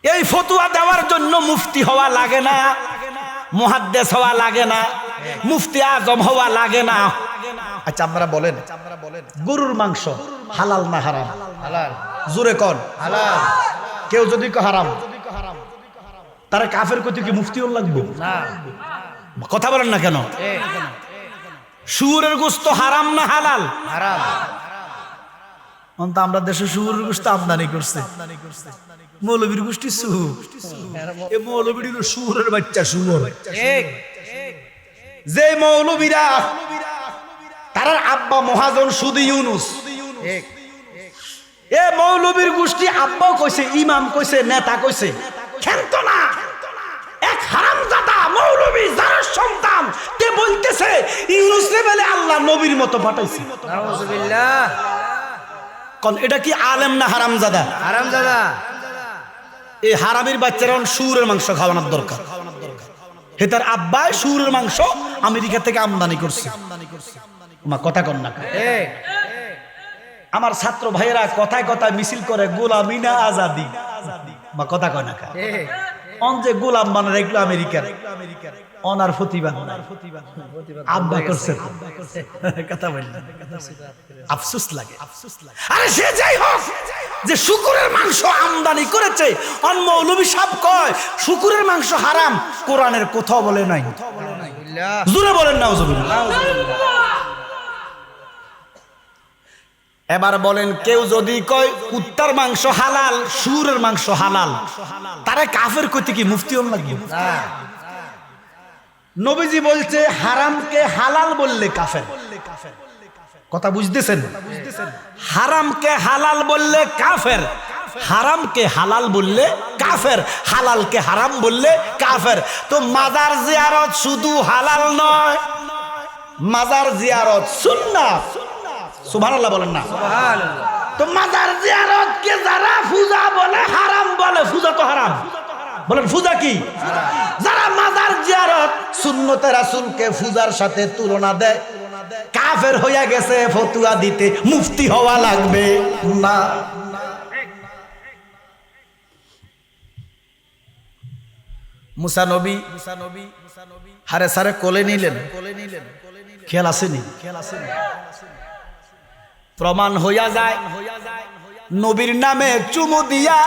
এই ফতুয়া দেওয়ার জন্য মুফতি হওয়া লাগে না মুহাদ্দিস হওয়া লাগে না মুফতি আজম হওয়া লাগে না আচ্ছা আপনারা বলেন গরুর মাংস হালাল না হারাম হালাল জোরে কোন হালাল কেউ যদি কয় হারাম তারা কাফের কইতে কি মুফতি হল লাগবে না কথা বলেন না কেন ঠিক শুয়োরের গোশত হারাম না হালাল হারাম অন্ত আমরা দেশে শুয়োরের গোশত আমদানি করছে মৌলবীর গোষ্ঠী সুর এ মৌলবীর হলো শুয়োরের বাচ্চা শুয়োর ঠিক যে মৌলবীরা তার আব্বা মহাজন শুধু ইউনুস ঠিক এ মৌলবীর গোষ্ঠী আব্বাও কইছে ইমাম কইছে নেতা কইছে খেলতো না এক হারামজাদা মৌলবী যার সন্তান তে বলতেছে ইউনুস লেভেলে আল্লাহ নবীর মতো পাঠাইছে নাউজুবিল্লাহ কোন এটা কি আলেম না হারামজাদা হারাম দাদা এই হারামির বাচ্চারা শুয়োরের মাংস খাওয়ানোর দরকার হে তার আব্বাই শুয়োরের মাংস আমেরিকা থেকে আমদানি করছে মা কথা কন না ঠিক আমার ছাত্র ভাইয়েরা কথায় কথায় মিছিল করে গোলামি না আজাদি বা কথা কয় না ঠিক অন যে গোলাম মানে রাখলো আমেরিকার অনার প্রতিবাদ আব্বা করছে কথা বললেন আফসোস লাগে আরে সে যাই হোক যে শুকুরের মাংস আমদানি করেছে অন মৌলবী সাহেব কয় শুকুরের মাংস হারাম কোরআনের কোথাও বলে নাই নাউজুবিল্লাহ জোরে বলেন নাউজুবিল্লাহ এবার বলেন কেউ যদি কয় কুত্তার মাংস হালাল শুয়োরের মাংস হালাল তারে কাফের কইতে কি মুফতি হল লাগবে না নবীজি বলছে হারামকে হালাল বললে কাফের কথা বুঝতেছেন হারামকে হালাল বললে কাফের হারামকে হালাল বললে কাফের হালালকে হারাম বললে কাফের তো মাজার জিয়ারত শুধু হালাল নয় মাজার জিয়ারত সুন্নাত সুবহানাল্লাহ বলেন না সুবহানাল্লাহ তো মাজার জিয়ারত কে যারা পূজা বলে হারাম বলে পূজা তো হারাম বলেন পূজা কি যারা মাজার জিয়ারত সুন্নতে রাসূলকে পূজার সাথে তুলনা দেয় কাফের হইয়া গেছে ফতুয়া দিতে মুফতি হওয়া লাগবে না মুসা নবী হারে সারে কোলে নিলেন খেয়াল আসেনি প্রমাণ হইয়া যায় নবীর নামে চুমু দিয়া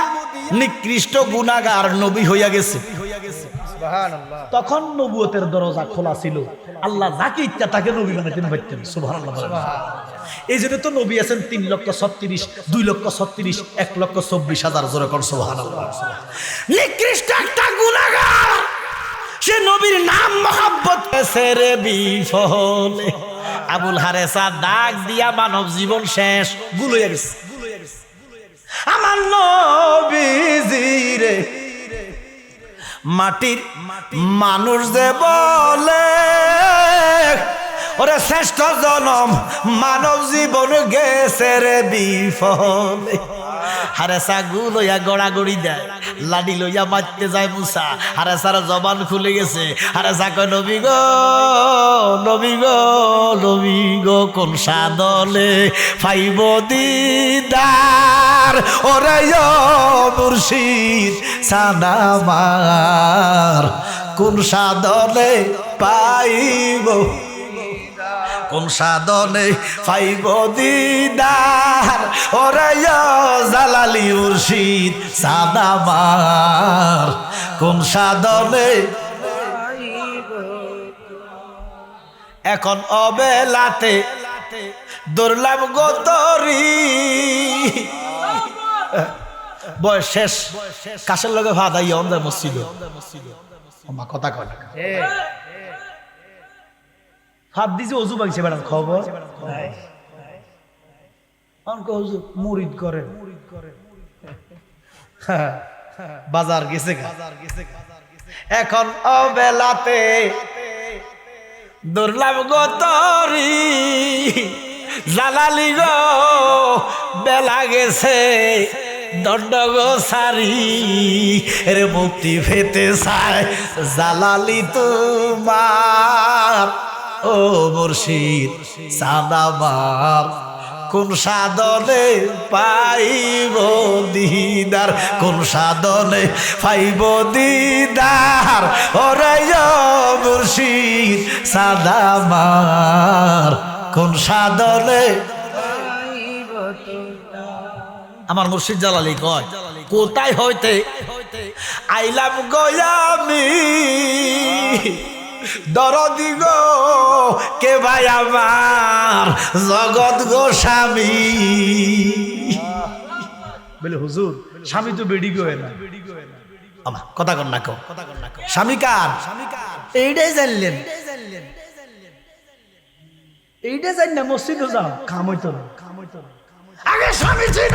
নিকৃষ্ট গুনাহগার নবী হইয়া গেছে সুবহানাল্লাহ। তখন নবুয়তের দরজা খোলা ছিল, আল্লাহ যাকে ইচ্ছা তাকে নবী বানাইতে পারতেন। সুবহানাল্লাহ। এই জন্য তো নবী আছেন 3,36,000, 2,36,000, 1,24,000। জোরে কোন সুবহানাল্লাহ। নিকৃষ্ট একটা গুনাহগার, সে নবীর নাম মহব্বত রে বিফলে। আবুল হারেসা ডাক দিয়া মানব জীবন শেষ, গুল হয়ে গেছে। আমার নবীজি রে মাটির মানুষ যে বলে, ওরে শ্রেষ্ঠ জনম মানব জীবন গেছে রে বিফলে। হারেসা গুল হইয়া গড়াগড়ি দেয়, লাডি লইয়া মারতে যায় মুসা। হারেসার জবান খুলে গেছে। হারেসা কয় নবী গো, নবী গো, নবী গো, কোন সাদলে পাইব দিদার, ওরে ও মুর্শিদ সাদামার, কোন সাদলে পাইব, কোন সাধনে পাইব দিদার, ওরে জালালি মুর্শিদ সাদামার, কোন সাধনে। এখন অবেলাতে দৌড়লাম গোতরি, বয়স শেষ, কাশের লগে ভাত আইয়া অন্ধার মসজিদ। কথা কয় না, হাত দিছে অজু ভাঙছে বেড়ার খবর মুরিদ করে, বাজার গেছে। এখন অবেলাতে দৌড়লাম গোতরি, জালালি গো বেলা গেছে, দণ্ড গো সারি রে মুক্তি পেতে চায় জালালি তোমার, ও মুর্শিদ সাদামার, কোন সাধনে পাইব দিদার, কোন সাধনে পাইব দিদার, ওরে মুর্শিদ সাদামার, কোন সাধনে। আমার মুর্শিদ জালালি কয়, কোথায় হইতে আইলাম গয়ামি, দরদি গো কে ভাই আমার জগৎ গো স্বামী। বলে হুজুর স্বামী তো বেডি গো না, আমার কথা কর না, স্বামী কার? এইটাই জানলেন, এইটা জান না মসজিদে যাও, কাম হইতো না। আগে স্বামী ছিল,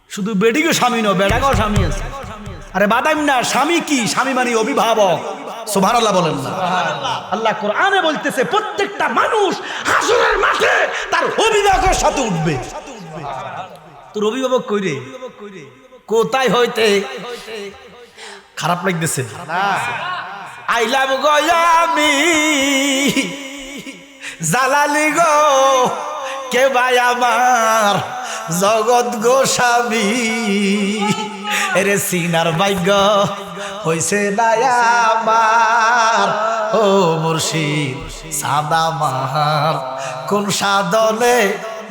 শুধু বেডি গো স্বামী নয়, বেড়া গো স্বামী আছে। আরে বাদাম না, স্বামী কি? স্বামী মানে অভিভাবক। সুবহানাল্লাহ বলেন না। আল্লাহ কোরআনে বলতেছে প্রত্যেকটা মানুষ হাসরের মাঠে তার অভিভাবকের সাথে উঠবে। তোর অভিভাবক কই রে? কোথায় হইতে? খারাপ লাগতেছে না? আইলাম গয়ামি জালালি গো কে ভাই আমার জগৎ গোস্বামী, এরে সিনার ভাগ্য হইছে না আমার, ও মুর্শিদ সাদামার, কোন সাধনে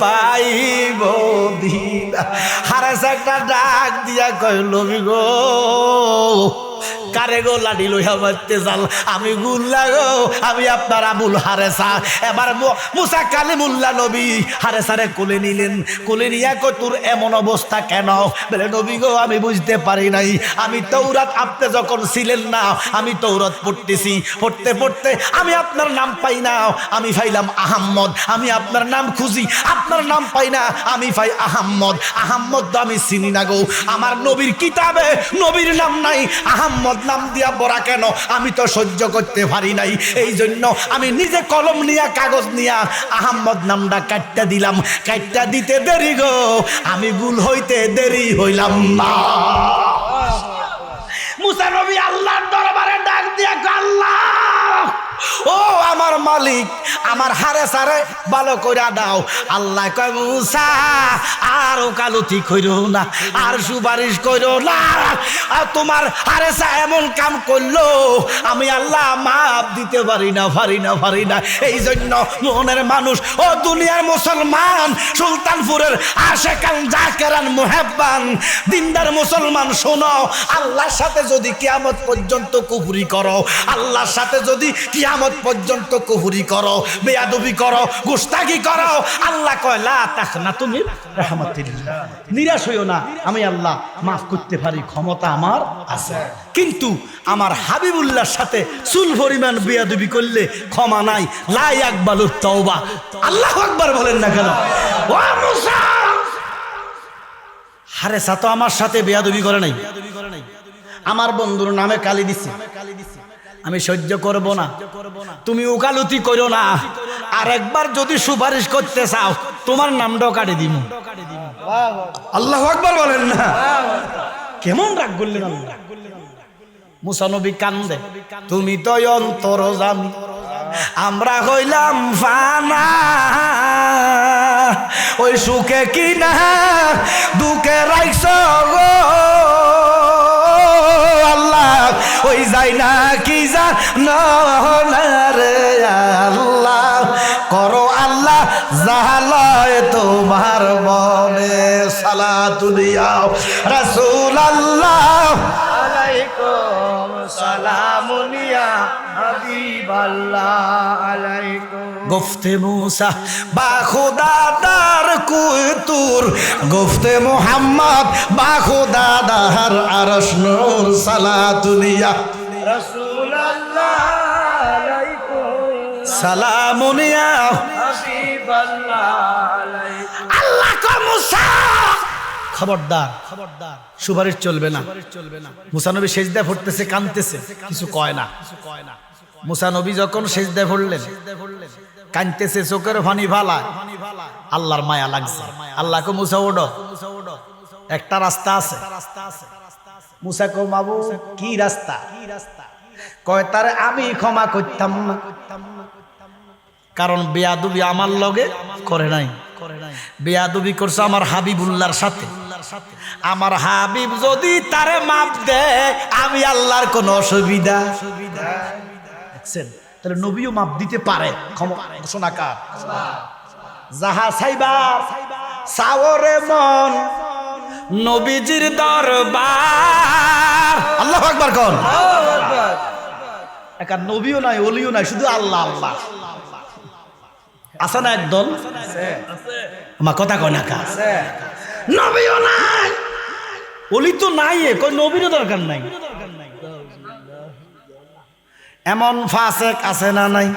পাইব দিদা। হারেসা একটা ডাক দিয়া কয় নবী গো, কারে গো লাডি লইয়া মারতে চাল? আমি গুল্লা গো, আমি আপনার আবুল হারেসা। এবার মুসা কালিমুল্লাহ নবী হারেসারে কোলে নিলেন, কোলে নিয়া কই তোর এমন অবস্থা কেন? বলে নবী গো আমি বুঝতে পারি নাই, আমি তৌরাত আপনি যখন ছিলেন না, আমি তৌরাত পড়তেছি, পড়তে পড়তে আমি আপনার নাম পাই না, আমি পাইলাম আহম্মদ। আমি আপনার নাম খুঁজি, আপনার নাম পাই না, আমি পাই আহম্মদ। আহম্মদ তো আমি চিনি না গো, আমার নবীর কিতাবে নবীর নাম নাই, আহম্মদ নাম দিয়া বড়া কেন? আমি তো সহ্য করতে পারি নাই, এই জন্য আমি নিজে কলম নিয়া কাগজ নিয়া আহম্মদ নামটা কাটটা দিলাম। কাটটা দিতে দেরি গো, আমি ভুল হইতে দেরি হইলাম না। মুসা নবী আল্লাহর দরবারে ডাক দিয়া, আল্লাহ ও আমার মালিক, আমার হারে সারে ভালো করে দাও। আল্লাহ কয় মুসা আর ওকালতি কইরো না, আর সুপারিশ কইরো না। আর তোমার হারে সা এমন কাম করলো আমি আল্লাহ মাপ দিতে পারি না। এই জন্য মনের মানুষ ও দুনিয়ার মুসলমান, সুলতানপুরের আশেকান জাকেরান মুহাব্বান দিনদার মুসলমান শোনো, আল্লাহর সাথে যদি কিয়ামত পর্যন্ত কুফরি করো, আল্লাহর সাথে যদি কিয়ামত পর্যন্ত কুফরি করো, বেয়াদবি করো, গুস্তাখি করো, আল্লাহ কয় লা তাখনাতু মির রাহমাতিল্লাহ, নিরাশ হইও না, আমি আল্লাহ মাফ করতে পারি, ক্ষমতা আমার আছে। কিন্তু আমার হাবিবুল্লাহর সাথে চুল পরিমাণ বেয়াদবি করলে ক্ষমা নাই, লা ইয়াকবালুত তাওবা। আল্লাহু আকবার বলেন না কেন? ও মুসা, হারে সা তো আমার সাথে বেয়াদবি করে নাই, আমার বন্ধুর নামে গালি দিছে, আমি সহ্য করব না। তুমি ওকালতি করো না, আর একবার যদি সুপারিশ করতে চাও তোমার নামটাও কাটে দিব। আল্লাহু আকবার বলেন না? কেমন রাগ করলেন আল্লাহ। মুসা নবী কান্দে, তুমি তো অন্তরজামী, আমরা হইলাম ফানা, ওই সুখে কিনা দুঃখে রাইছ গো আল্লাহ, ওই যাই না কি জানো না রে আল্লাহ, করো আল্লাহ জাহালয় তোমার মনে, সালাতু দিয়াও রাসূলুল্লাহ আলাইকুম সালামুন ইয়া হাবিবাল্লাহ আলাইকুম। গুফতে মুসা বা খুদা দার কুতুর, গুফতে মুহাম্মদ বা খুদা দার আরশ নূর, সালাতুন ইয়া রাসূলুল্লাহ আলাইকুম সালামুন ইয়া হাবিবাল্লাহ আলাইকুম। আল্লাহ কা মুসা খবরদার, সুপারিশ চলবে না। মুসা নবী সেজদায় পড়তেছে, কাঁদতেছে, কিছু কয় না। মুসা নবী যখন সেজদায় পড়লেন, কাঁদতেছে, চোখের পানি ফালা, আল্লাহর মায়া লাগছে। আল্লাহ কো মুসা ওঠো, একটা রাস্তা আছে। মুসা কো মাবু কি রাস্তা? কয় তারে আমি ক্ষমা করতাম না, কারণ বেয়াদবি আমার লগে করে নাই, বেয়াদবি করছে আমার হাবিবুল্লাহর সাথে। আমার হাবিব যদি তারে মাপ দেয় আমি আল্লাহর কোনো অসুবিধা দেখছেন? তাহলে নবীও মাপ দিতে পারে। ঘোষণা কার? যাহা চাইবা চাওরে মন নবীজির দরবার। আল্লাহু আকবার কোন? একা নবীও নাই, ওলিও নাই, শুধু আল্লাহ আল্লাহ। আছে না একদল? আমার কথা কয় না কা? নবীও নাই, ওলি তো নাই, কই নবীরও দরকার নাই। এমন ফাসেক আছে না নাই?